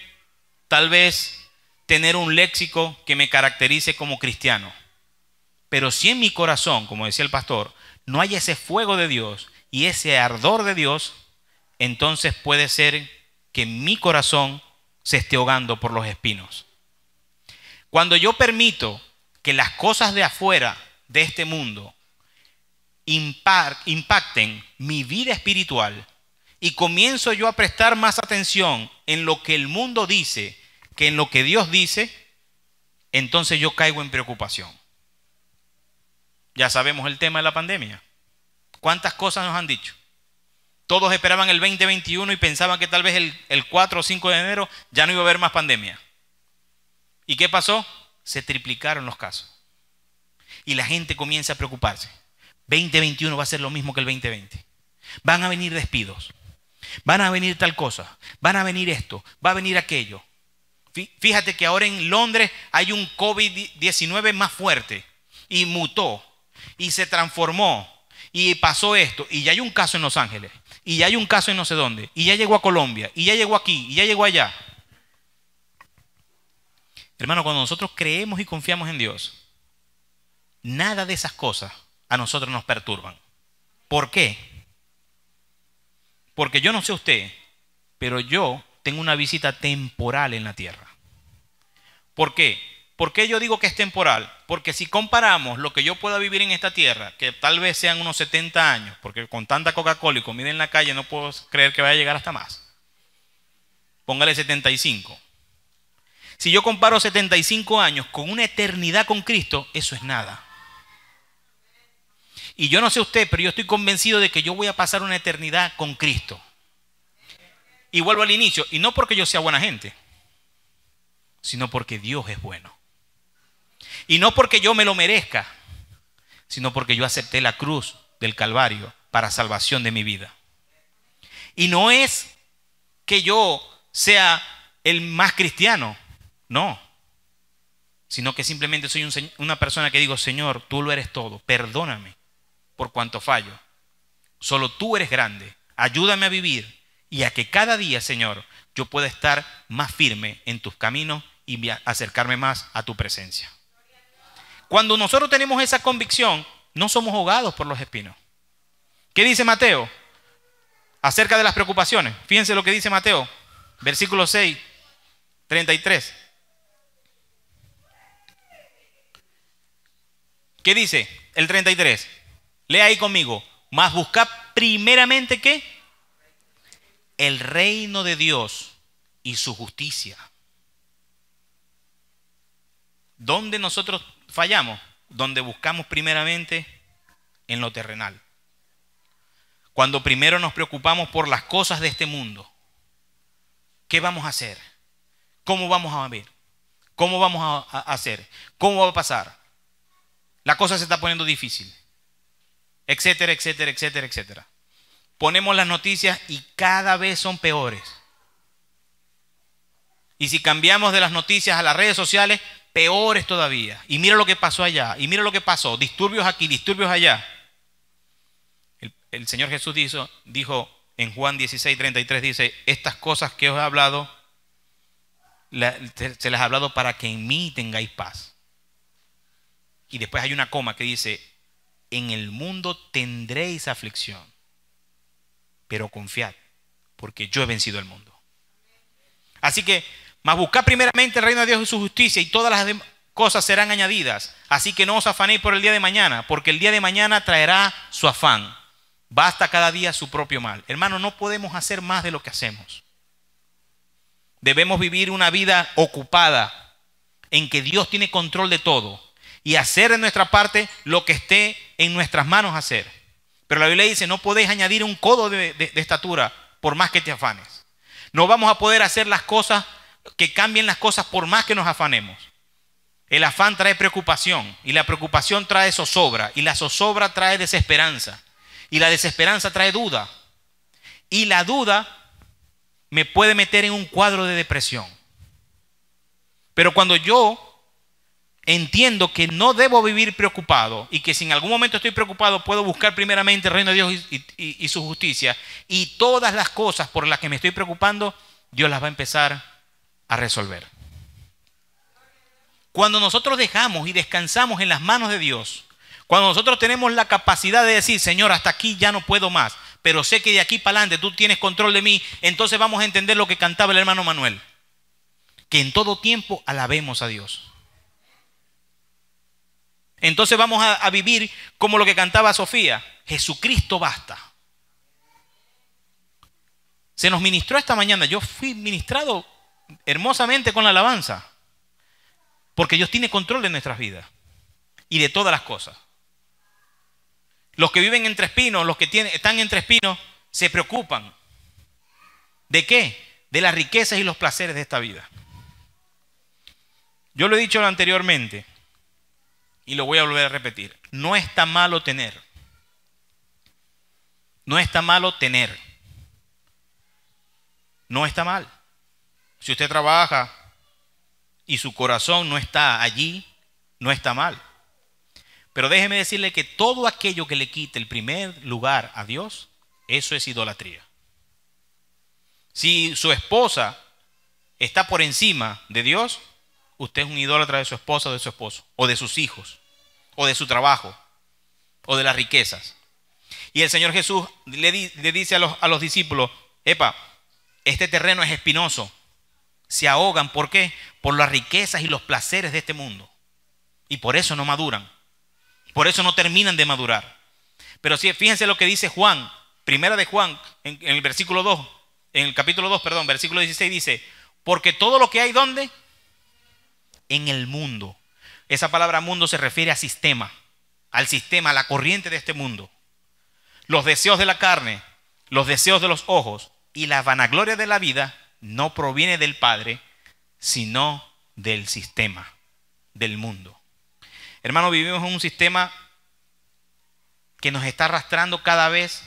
tal vez tener un léxico que me caracterice como cristiano. Pero si en mi corazón, como decía el pastor, no hay ese fuego de Dios y ese ardor de Dios, entonces puede ser que mi corazón se esté ahogando por los espinos. Cuando yo permito que las cosas de afuera de este mundo impacten mi vida espiritual y comienzo yo a prestar más atención en lo que el mundo dice que en lo que Dios dice, entonces yo caigo en preocupación. Ya sabemos el tema de la pandemia. ¿Cuántas cosas nos han dicho? Todos esperaban el 2021 y pensaban que tal vez el 4 o 5 de enero ya no iba a haber más pandemia. ¿Y qué pasó? Se triplicaron los casos. Y la gente comienza a preocuparse. 2021 va a ser lo mismo que el 2020. Van a venir despidos. Van a venir tal cosa. Van a venir esto. Va a venir aquello. Fíjate que ahora en Londres hay un COVID-19 más fuerte. Y mutó. Y se transformó. Y pasó esto. Y ya hay un caso en Los Ángeles. Y ya hay un caso en no sé dónde. Y ya llegó a Colombia. Y ya llegó aquí. Y ya llegó allá. Hermano, cuando nosotros creemos y confiamos en Dios, nada de esas cosas a nosotros nos perturban. ¿Por qué? Porque yo no sé usted, pero yo tengo una visita temporal en la tierra. ¿Por qué? ¿Por qué yo digo que es temporal? Porque si comparamos lo que yo pueda vivir en esta tierra, que tal vez sean unos 70 años, porque con tanta Coca-Cola y comida en la calle no puedo creer que vaya a llegar hasta más. Póngale 75. Si yo comparo 75 años con una eternidad con Cristo, eso es nada. Y yo no sé usted, pero yo estoy convencido de que yo voy a pasar una eternidad con Cristo. Y vuelvo al inicio, y no porque yo sea buena gente, sino porque Dios es bueno. Y no porque yo me lo merezca, sino porque yo acepté la cruz del Calvario para salvación de mi vida. Y no es que yo sea el más cristiano, no. Sino que simplemente soy una persona que digo: Señor, tú lo eres todo, perdóname por cuanto fallo. Solo tú eres grande, ayúdame a vivir y a que cada día, Señor, yo pueda estar más firme en tus caminos y acercarme más a tu presencia. Cuando nosotros tenemos esa convicción, no somos ahogados por los espinos. ¿Qué dice Mateo acerca de las preocupaciones? Fíjense lo que dice Mateo, versículo 6, 33. ¿Qué dice el 33? Lea ahí conmigo. Mas buscad primeramente, ¿qué? El reino de Dios y su justicia. ¿Dónde nosotros fallamos? Donde buscamos primeramente en lo terrenal. Cuando primero nos preocupamos por las cosas de este mundo. ¿Qué vamos a hacer? ¿Cómo vamos a vivir? ¿Cómo vamos a hacer? ¿Cómo va a pasar? La cosa se está poniendo difícil. Etcétera, etcétera, etcétera, etcétera. Ponemos las noticias y cada vez son peores. Y si cambiamos de las noticias a las redes sociales, peores todavía. Y mira lo que pasó allá, y mira lo que pasó. Disturbios aquí, disturbios allá. El Señor Jesús dijo en Juan 16, 33, dice, estas cosas que os he hablado, se las he hablado para que en mí tengáis paz. Y después hay una coma que dice, en el mundo tendréis aflicción, pero confiad, porque yo he vencido el mundo. Así que, mas buscad primeramente el reino de Dios y su justicia, y todas las cosas serán añadidas. Así que no os afanéis por el día de mañana, porque el día de mañana traerá su afán. Basta cada día su propio mal. Hermano, no podemos hacer más de lo que hacemos. Debemos vivir una vida ocupada en que Dios tiene control de todo y hacer de nuestra parte lo que esté en nuestras manos hacer. Pero la Biblia dice, no podéis añadir un codo de estatura por más que te afanes. No vamos a poder hacer las cosas que cambien las cosas por más que nos afanemos. El afán trae preocupación y la preocupación trae zozobra y la zozobra trae desesperanza y la desesperanza trae duda y la duda me puede meter en un cuadro de depresión. Pero cuando yo entiendo que no debo vivir preocupado y que si en algún momento estoy preocupado puedo buscar primeramente el reino de Dios y su justicia, y todas las cosas por las que me estoy preocupando Dios las va a empezar a resolver. Cuando nosotros dejamos y descansamos en las manos de Dios, cuando nosotros tenemos la capacidad de decir, Señor, hasta aquí ya no puedo más, pero sé que de aquí para adelante tú tienes control de mí, entonces vamos a entender lo que cantaba el hermano Manuel, que en todo tiempo alabemos a Dios. Entonces vamos a vivir como lo que cantaba Sofía, Jesucristo basta. Se nos ministró esta mañana, yo fui ministrado hermosamente con la alabanza, porque Dios tiene control de nuestras vidas y de todas las cosas. Los que viven entre espinos, los que están entre espinos, se preocupan. ¿De qué? De las riquezas y los placeres de esta vida. Yo lo he dicho anteriormente y lo voy a volver a repetir. No está malo tener. No está malo tener. No está mal. Si usted trabaja y su corazón no está allí, no está mal. Pero déjeme decirle que todo aquello que le quite el primer lugar a Dios, eso es idolatría. Si su esposa está por encima de Dios, usted es un idólatra de su esposa o de su esposo, o de sus hijos, o de su trabajo, o de las riquezas. Y el Señor Jesús le dice a los discípulos, epa, este terreno es espinoso. Se ahogan, ¿por qué? Por las riquezas y los placeres de este mundo. Y por eso no maduran. Por eso no terminan de madurar. Pero sí, fíjense lo que dice Juan, primera de Juan, en el versículo 2, en el capítulo 2, perdón, versículo 16 dice, porque todo lo que hay, ¿dónde? En el mundo. Esa palabra mundo se refiere a sistema, al sistema, a la corriente de este mundo. Los deseos de la carne, los deseos de los ojos y la vanagloria de la vida no proviene del Padre, sino del sistema, del mundo. Hermano, vivimos en un sistema que nos está arrastrando cada vez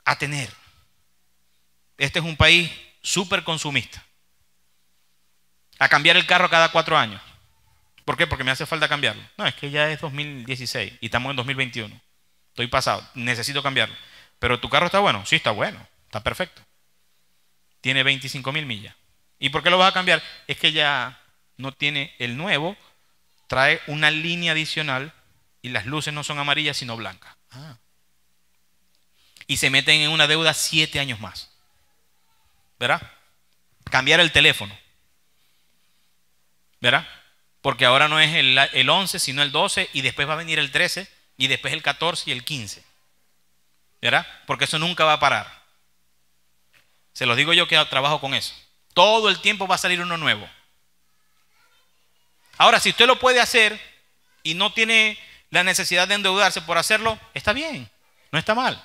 a tener. Este es un país súper consumista. A cambiar el carro cada 4 años. ¿Por qué? Porque me hace falta cambiarlo. No, es que ya es 2016 y estamos en 2021. Estoy pasado, necesito cambiarlo. ¿Pero tu carro está bueno? Sí, está bueno, está perfecto. tiene 25.000 millas. ¿Y por qué lo vas a cambiar? Es que ya no tiene el nuevo, trae una línea adicional y las luces no son amarillas sino blancas. Y se meten en una deuda 7 años más. ¿Verdad? Cambiar el teléfono. ¿Verdad? Porque ahora no es el 11 sino el 12 y después va a venir el 13 y después el 14 y el 15. ¿Verdad? Porque eso nunca va a parar. Se los digo yo que trabajo con eso. Todo el tiempo va a salir uno nuevo. Ahora, si usted lo puede hacer y no tiene la necesidad de endeudarse por hacerlo, está bien. No está mal.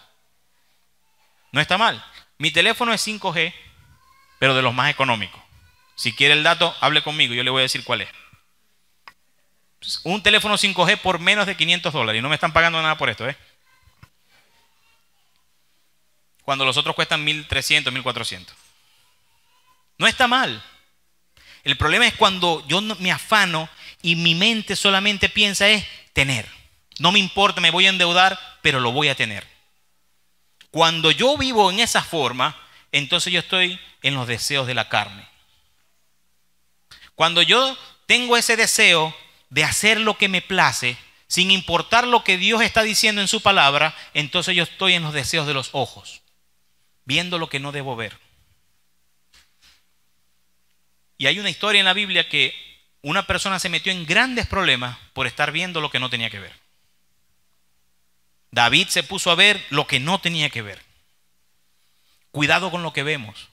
No está mal. Mi teléfono es 5G, pero de los más económicos. Si quiere el dato, hable conmigo, yo le voy a decir cuál es. Un teléfono 5G por menos de $500 y no me están pagando nada por esto, ¿eh? Cuando los otros cuestan 1.300, 1.400. No está mal. El problema es cuando yo me afano y mi mente solamente piensa es tener. No me importa, me voy a endeudar, pero lo voy a tener. Cuando yo vivo en esa forma, entonces yo estoy en los deseos de la carne. Cuando yo tengo ese deseo de hacer lo que me place, sin importar lo que Dios está diciendo en su palabra, entonces yo estoy en los deseos de los ojos, viendo lo que no debo ver. Y hay una historia en la Biblia que una persona se metió en grandes problemas por estar viendo lo que no tenía que ver. David se puso a ver lo que no tenía que ver. Cuidado con lo que vemos.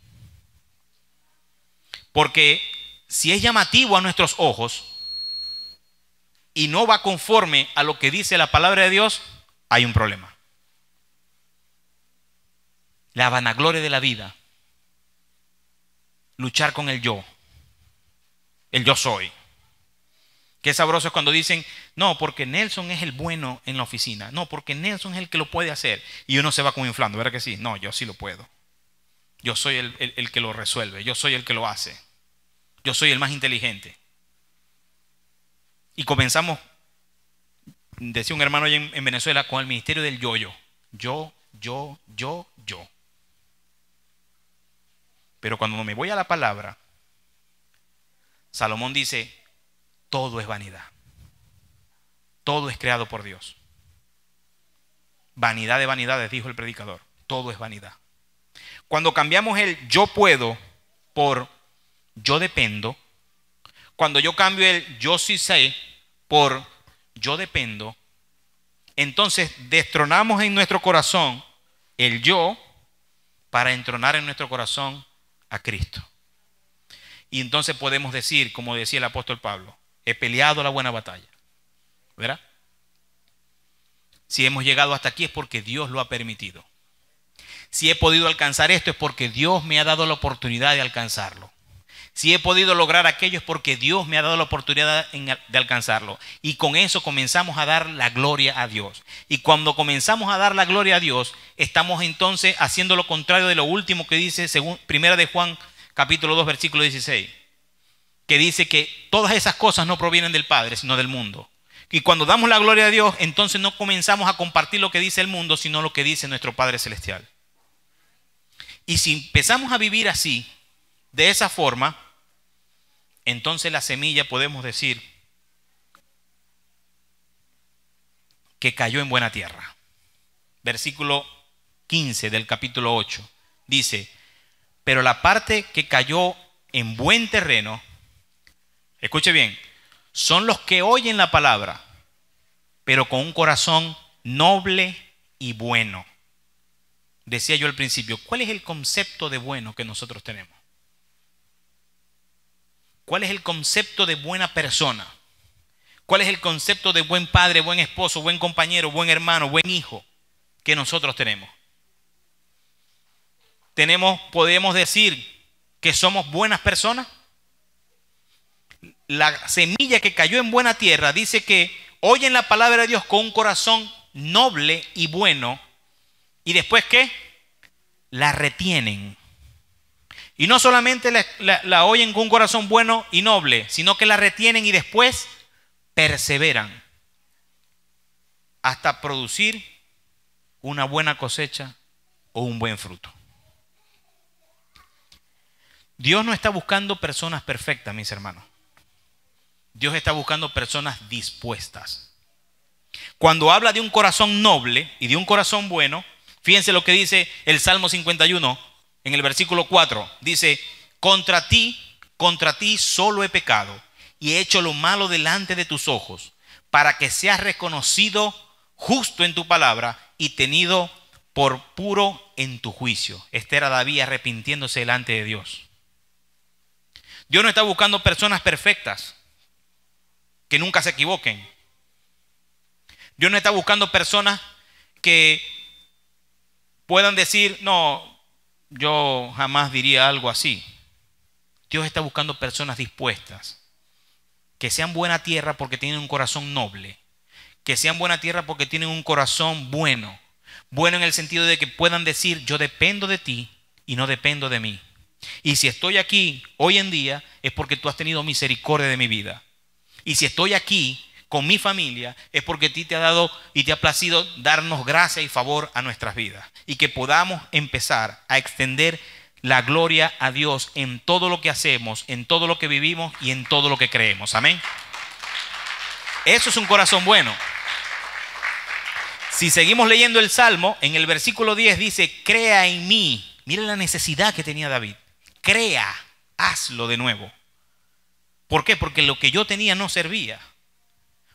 Porque si es llamativo a nuestros ojos y no va conforme a lo que dice la palabra de Dios, hay un problema. La vanagloria de la vida. Luchar con el yo soy. Qué sabroso es cuando dicen, no, porque Nelson es el bueno en la oficina. No, porque Nelson es el que lo puede hacer. Y uno se va como inflando, ¿verdad que sí? No, yo sí lo puedo. Yo soy el que lo resuelve. Yo soy el que lo hace. Yo soy el más inteligente. Y comenzamos, decía un hermano allá en Venezuela, con el ministerio del yo-yo. Yo. Pero cuando me voy a la palabra, Salomón dice, todo es vanidad. Todo es creado por Dios. Vanidad de vanidades, dijo el predicador. Todo es vanidad. Cuando cambiamos el yo puedo por yo dependo, cuando yo cambio el yo sí sé por yo dependo, entonces destronamos en nuestro corazón el yo para entronar en nuestro corazón a Cristo. Y entonces podemos decir, como decía el apóstol Pablo, he peleado la buena batalla. ¿Verdad? Si hemos llegado hasta aquí es porque Dios lo ha permitido. Si he podido alcanzar esto es porque Dios me ha dado la oportunidad de alcanzarlo. Si he podido lograr aquello es porque Dios me ha dado la oportunidad de alcanzarlo. Y con eso comenzamos a dar la gloria a Dios. Y cuando comenzamos a dar la gloria a Dios, estamos entonces haciendo lo contrario de lo último que dice según Primera de Juan, capítulo 2, versículo 16. Que dice que todas esas cosas no provienen del Padre, sino del mundo. Y cuando damos la gloria a Dios, entonces no comenzamos a compartir lo que dice el mundo, sino lo que dice nuestro Padre Celestial. Y si empezamos a vivir así, de esa forma, entonces la semilla podemos decir que cayó en buena tierra. Versículo 15 del capítulo 8 dice, pero la parte que cayó en buen terreno, escuche bien, son los que oyen la palabra, pero con un corazón noble y bueno. Decía yo al principio, ¿cuál es el concepto de bueno que nosotros tenemos? ¿Cuál es el concepto de buena persona? ¿Cuál es el concepto de buen padre, buen esposo, buen compañero, buen hermano, buen hijo que nosotros tenemos? ¿Podemos decir que somos buenas personas? La semilla que cayó en buena tierra dice que oyen la palabra de Dios con un corazón noble y bueno. ¿Y después qué? La retienen. Y no solamente la oyen con un corazón bueno y noble, sino que la retienen y después perseveran hasta producir una buena cosecha o un buen fruto. Dios no está buscando personas perfectas, mis hermanos. Dios está buscando personas dispuestas. Cuando habla de un corazón noble y de un corazón bueno, fíjense lo que dice el Salmo 51 en el versículo 4. Dice, contra ti solo he pecado y he hecho lo malo delante de tus ojos, para que seas reconocido justo en tu palabra y tenido por puro en tu juicio. Este era David arrepintiéndose delante de Dios. Dios no está buscando personas perfectas que nunca se equivoquen. Dios no está buscando personas que puedan decir, no, yo jamás diría algo así. Dios está buscando personas dispuestas, que sean buena tierra porque tienen un corazón noble, que sean buena tierra porque tienen un corazón bueno. Bueno en el sentido de que puedan decir, yo dependo de ti y no dependo de mí. Y si estoy aquí hoy en día es porque tú has tenido misericordia de mi vida. Y si estoy aquí con mi familia es porque a ti te ha dado y te ha placido darnos gracia y favor a nuestras vidas. Y que podamos empezar a extender la gloria a Dios en todo lo que hacemos, en todo lo que vivimos y en todo lo que creemos. Amén. Eso es un corazón bueno. Si seguimos leyendo el Salmo, en el versículo 10 dice, crea en mí. Miren la necesidad que tenía David. Crea, hazlo de nuevo. ¿Por qué? Porque lo que yo tenía no servía.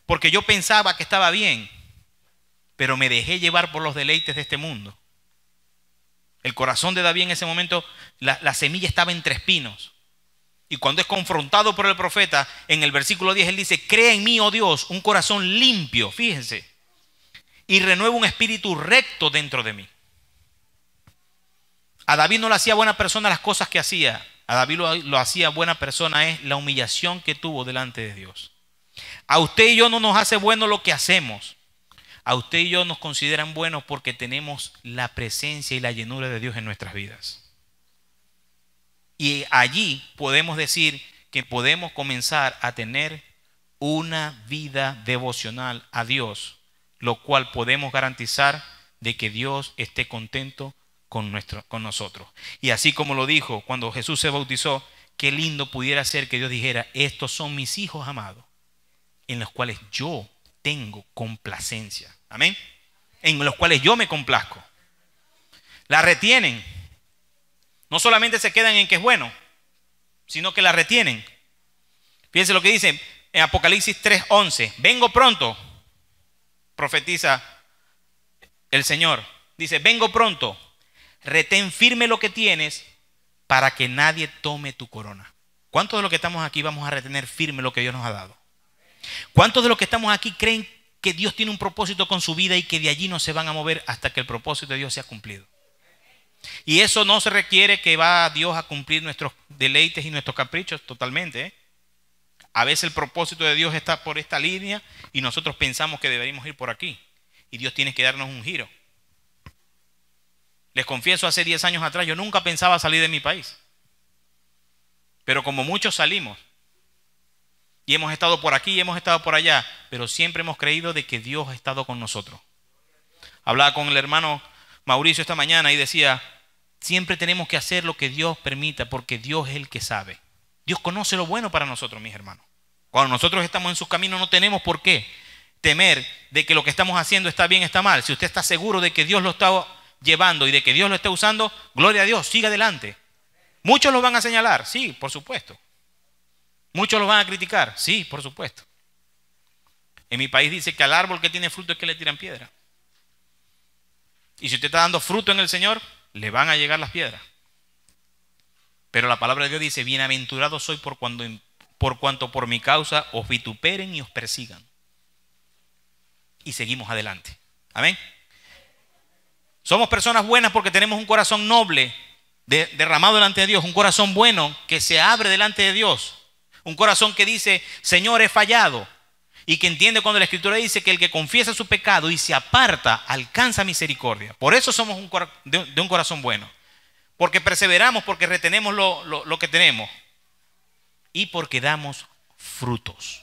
Porque yo pensaba que estaba bien, pero me dejé llevar por los deleites de este mundo. El corazón de David en ese momento, la semilla estaba entre espinos. Y cuando es confrontado por el profeta, en el versículo 10 él dice, crea en mí, oh Dios, un corazón limpio, fíjense, y renueva un espíritu recto dentro de mí. A David no le hacía buena persona las cosas que hacía. A David lo hacía buena persona es la humillación que tuvo delante de Dios. A usted y yo no nos hace bueno lo que hacemos. A usted y yo nos consideran buenos porque tenemos la presencia y la llenura de Dios en nuestras vidas. Y allí podemos decir que podemos comenzar a tener una vida devocional a Dios, lo cual podemos garantizar de que Dios esté contento con nosotros. Y así como lo dijo cuando Jesús se bautizó, qué lindo pudiera ser que Dios dijera, estos son mis hijos amados, en los cuales yo tengo complacencia. Amén. En los cuales yo me complazco. La retienen. No solamente se quedan en que es bueno, sino que la retienen. Fíjense lo que dice en Apocalipsis 3:11. Vengo pronto, profetiza el Señor. Dice, vengo pronto. Retén firme lo que tienes para que nadie tome tu corona. ¿Cuántos de los que estamos aquí vamos a retener firme lo que Dios nos ha dado? ¿Cuántos de los que estamos aquí creen que Dios tiene un propósito con su vida y que de allí no se van a mover hasta que el propósito de Dios sea cumplido? Y eso no se requiere que va Dios a cumplir nuestros deleites y nuestros caprichos totalmente, ¿eh? A veces el propósito de Dios está por esta línea y nosotros pensamos que deberíamos ir por aquí. Y Dios tiene que darnos un giro. Les confieso, hace 10 años atrás yo nunca pensaba salir de mi país. Pero como muchos salimos. Y hemos estado por aquí y hemos estado por allá. Pero siempre hemos creído de que Dios ha estado con nosotros. Hablaba con el hermano Mauricio esta mañana y decía, siempre tenemos que hacer lo que Dios permita porque Dios es el que sabe. Dios conoce lo bueno para nosotros, mis hermanos. Cuando nosotros estamos en sus caminos no tenemos por qué temer de que lo que estamos haciendo está bien, está mal. Si usted está seguro de que Dios lo está llevando y de que Dios lo está usando, gloria a Dios, siga adelante. Muchos lo van a señalar, sí, por supuesto. Muchos lo van a criticar, sí, por supuesto. En mi país dice que al árbol que tiene fruto es que le tiran piedra. Y si usted está dando fruto en el Señor, le van a llegar las piedras. Pero la palabra de Dios dice, bienaventurado soy por cuanto por mi causa os vituperen y os persigan. Y seguimos adelante. Amén. Somos personas buenas porque tenemos un corazón noble derramado delante de Dios, un corazón bueno que se abre delante de Dios, un corazón que dice, Señor, he fallado, y que entiende cuando la Escritura dice que el que confiesa su pecado y se aparta alcanza misericordia. Por eso somos de un corazón bueno, porque perseveramos, porque retenemos lo que tenemos y porque damos frutos.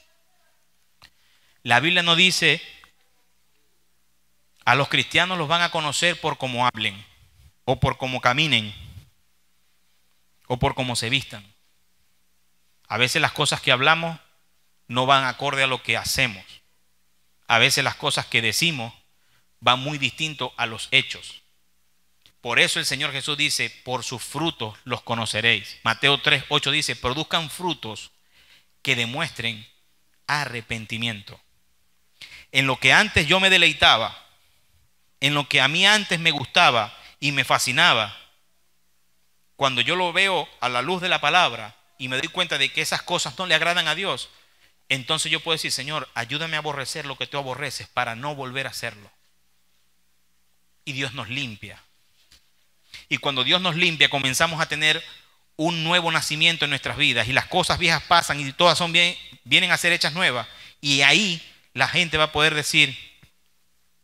La Biblia no dice a los cristianos los van a conocer por cómo hablen o por cómo caminen. o por cómo se vistan. A veces las cosas que hablamos no van acorde a lo que hacemos. A veces las cosas que decimos van muy distinto a los hechos. Por eso el Señor Jesús dice, por sus frutos los conoceréis. Mateo 3:8 dice, produzcan frutos que demuestren arrepentimiento. En lo que antes yo me deleitaba, en lo que a mí antes me gustaba y me fascinaba, cuando yo lo veo a la luz de la palabra y me doy cuenta de que esas cosas no le agradan a Dios, entonces yo puedo decir, Señor, ayúdame a aborrecer lo que tú aborreces para no volver a hacerlo. Y Dios nos limpia. Y cuando Dios nos limpia, comenzamos a tener un nuevo nacimiento en nuestras vidas y las cosas viejas pasan y todas vienen a ser hechas nuevas. Y ahí la gente va a poder decir,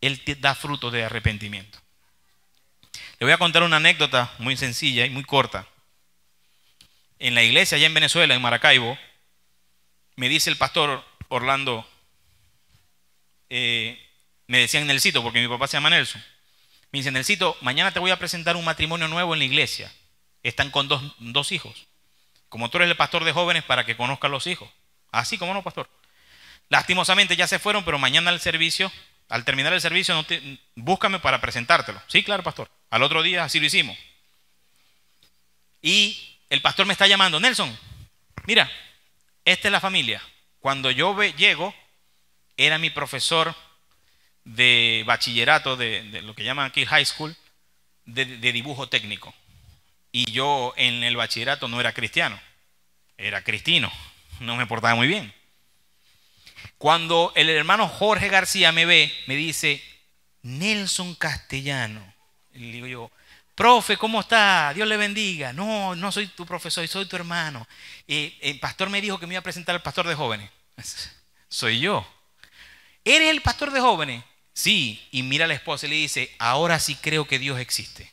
Él te da fruto de arrepentimiento. Le voy a contar una anécdota muy sencilla y muy corta. En la iglesia allá en Venezuela, en Maracaibo, me dice el pastor Orlando, me decían Nelsito, porque mi papá se llama Nelson. Me dice, Nelsito, mañana te voy a presentar un matrimonio nuevo en la iglesia. Están con dos hijos. Como tú eres el pastor de jóvenes, para que conozcan los hijos. Así como no, pastor. Lastimosamente ya se fueron, pero mañana al servicio, al terminar el servicio, búscame para presentártelo. Sí, claro, pastor. Al otro día así lo hicimos. Y el pastor me está llamando, Nelson, mira, esta es la familia. Cuando yo llego, era mi profesor de bachillerato, de lo que llaman aquí high school, de dibujo técnico. Y yo en el bachillerato no era cristiano, era cristino, no me portaba muy bien. Cuando el hermano Jorge García me ve, me dice, Nelson Castellano. Y le digo yo, profe, ¿cómo está? Dios le bendiga. No, no soy tu profesor, soy tu hermano. El pastor me dijo que me iba a presentar al pastor de jóvenes. Soy yo. ¿Eres el pastor de jóvenes? Sí. Y mira a la esposa y le dice, ahora sí creo que Dios existe.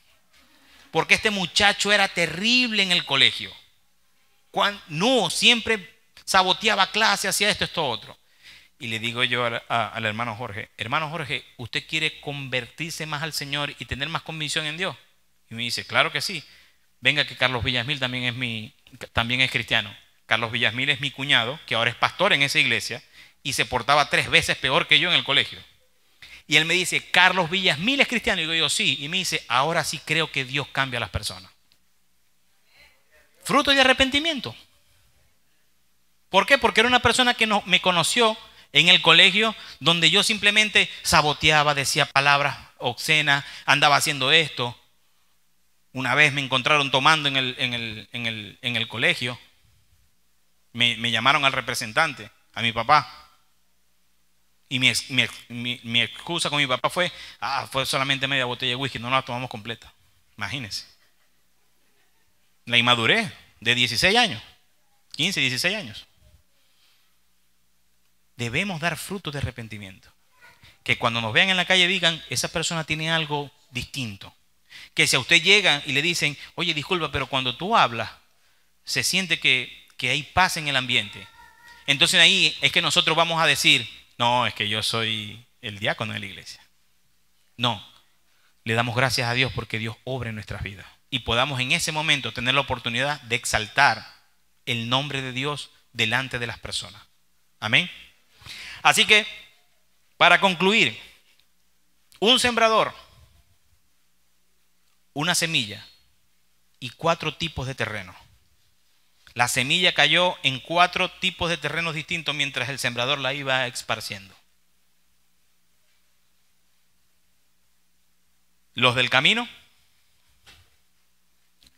Porque este muchacho era terrible en el colegio. No, siempre saboteaba clase, hacía esto, otro. Y le digo yo al hermano Jorge, ¿usted quiere convertirse más al Señor y tener más convicción en Dios? Y me dice, claro que sí. Venga que Carlos Villasmil también es cristiano. Carlos Villasmil es mi cuñado, que ahora es pastor en esa iglesia, y se portaba 3 veces peor que yo en el colegio. Y él me dice, Carlos Villasmil es cristiano. Y digo yo, sí. Y me dice, ahora sí creo que Dios cambia a las personas. Fruto de arrepentimiento. ¿Por qué? Porque era una persona que me conoció en el colegio, donde yo simplemente saboteaba, decía palabras obscenas, andaba haciendo esto. Una vez me encontraron tomando en el colegio. Me llamaron al representante, a mi papá. Y mi excusa con mi papá fue solamente media botella de whisky, no la tomamos completa. Imagínense. La inmadurez de 16 años, 15, 16 años. Debemos dar frutos de arrepentimiento. Que cuando nos vean en la calle digan, esa persona tiene algo distinto. Que si a usted llegan y le dicen, oye, disculpa, pero cuando tú hablas, se siente que hay paz en el ambiente. Entonces ahí es que nosotros vamos a decir, no, es que yo soy el diácono de la iglesia. No, le damos gracias a Dios porque Dios obra en nuestras vidas. Y podamos en ese momento tener la oportunidad de exaltar el nombre de Dios delante de las personas. Amén. Así que, para concluir, un sembrador, una semilla y 4 tipos de terreno. La semilla cayó en 4 tipos de terrenos distintos mientras el sembrador la iba esparciendo. Los del camino,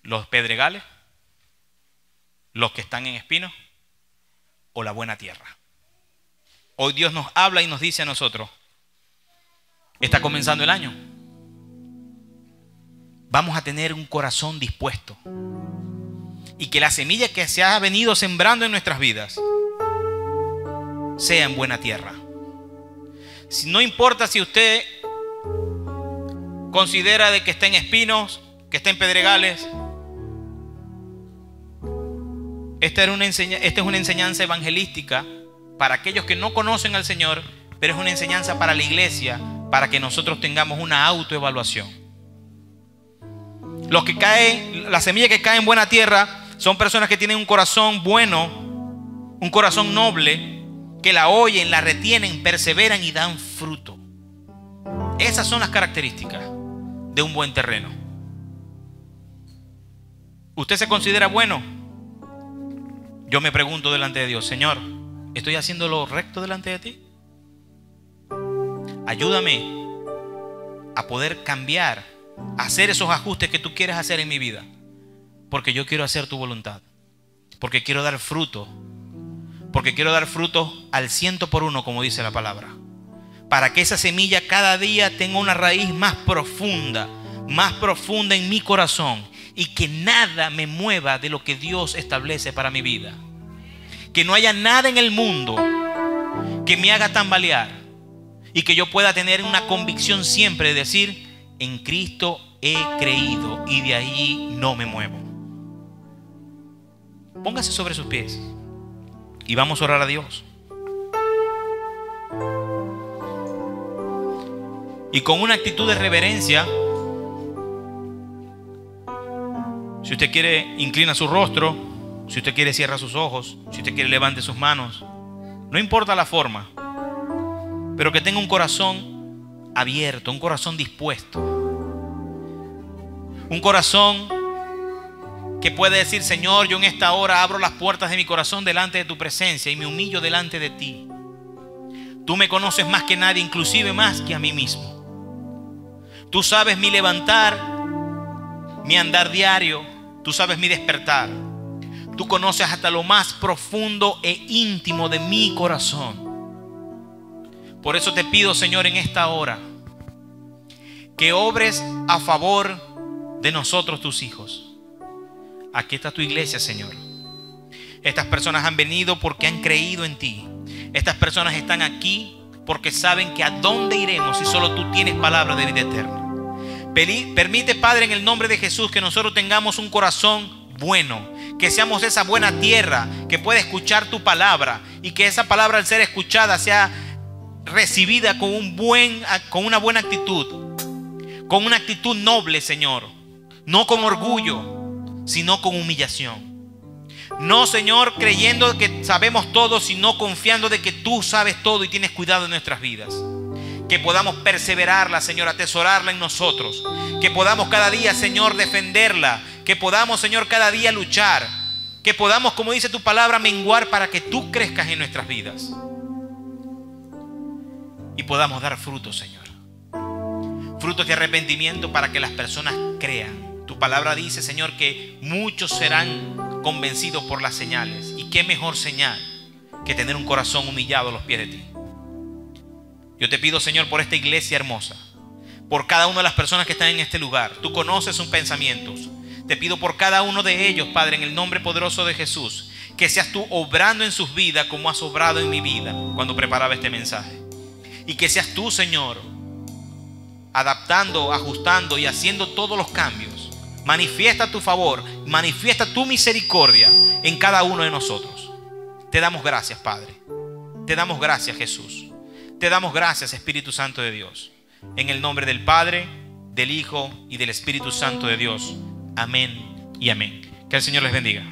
los pedregales, los que están en espinos o la buena tierra. Hoy Dios nos habla y nos dice a nosotros, está comenzando el año. Vamos a tener un corazón dispuesto. Y que la semilla que se ha venido sembrando en nuestras vidas sea en buena tierra. No importa si usted considera de que está en espinos, que está en pedregales. Esta es una enseñanza evangelística para aquellos que no conocen al Señor, pero es una enseñanza para la iglesia, para que nosotros tengamos una autoevaluación. La semilla que cae en buena tierra Son personas que tienen un corazón bueno, un corazón noble, que la oyen, la retienen, perseveran y dan fruto. Esas son las características de un buen terreno. ¿Usted se considera bueno? Yo me pregunto delante de Dios: Señor, ¿estoy haciendo lo recto delante de ti? Ayúdame a poder cambiar, a hacer esos ajustes que tú quieres hacer en mi vida, porque yo quiero hacer tu voluntad, porque quiero dar fruto, porque quiero dar fruto al 100%, como dice la palabra, para que esa semilla cada día tenga una raíz más profunda en mi corazón, y que nada me mueva de lo que Dios establece para mi vida. Que no haya nada en el mundo que me haga tambalear, y que yo pueda tener una convicción siempre de decir: en Cristo he creído y de ahí no me muevo. Póngase sobre sus pies y vamos a orar a Dios. Y con una actitud de reverencia, si usted quiere, inclina su rostro. Si usted quiere, cierra sus ojos. Si usted quiere, levante sus manos. No importa la forma, pero que tenga un corazón abierto, un corazón dispuesto, un corazón que puede decir: Señor, yo en esta hora abro las puertas de mi corazón delante de tu presencia y me humillo delante de ti. Tú me conoces más que nadie, inclusive más que a mí mismo. Tú sabes mi levantar, mi andar diario. Tú sabes mi despertar. Tú conoces hasta lo más profundo e íntimo de mi corazón. Por eso te pido, Señor, en esta hora, que obres a favor de nosotros, tus hijos. Aquí está tu iglesia, Señor. Estas personas han venido porque han creído en ti. Estas personas están aquí porque saben que a dónde iremos si solo tú tienes palabra de vida eterna. Permite, Padre, en el nombre de Jesús, que nosotros tengamos un corazón bueno, que seamos esa buena tierra que puede escuchar tu palabra, y que esa palabra, al ser escuchada, sea recibida con una buena actitud, con una actitud noble, Señor, no con orgullo, sino con humillación. No, Señor, creyendo que sabemos todo, sino confiando de que tú sabes todo y tienes cuidado de nuestras vidas. Que podamos perseverarla, Señor, atesorarla en nosotros. Que podamos cada día, Señor, defenderla. Que podamos, Señor, cada día luchar. Que podamos, como dice tu palabra, menguar para que tú crezcas en nuestras vidas. Y podamos dar frutos, Señor. Frutos de arrepentimiento para que las personas crean. Tu palabra dice, Señor, que muchos serán convencidos por las señales. Y qué mejor señal que tener un corazón humillado a los pies de ti. Yo te pido, Señor, por esta iglesia hermosa, por cada una de las personas que están en este lugar. Tú conoces sus pensamientos. Te pido por cada uno de ellos, Padre, en el nombre poderoso de Jesús, que seas tú obrando en sus vidas como has obrado en mi vida cuando preparaba este mensaje. Y que seas tú, Señor, adaptando, ajustando y haciendo todos los cambios. Manifiesta tu favor, manifiesta tu misericordia en cada uno de nosotros. Te damos gracias, Padre. Te damos gracias, Jesús. Te damos gracias, Espíritu Santo de Dios. En el nombre del Padre, del Hijo y del Espíritu Santo de Dios. Amén y amén. Que el Señor les bendiga.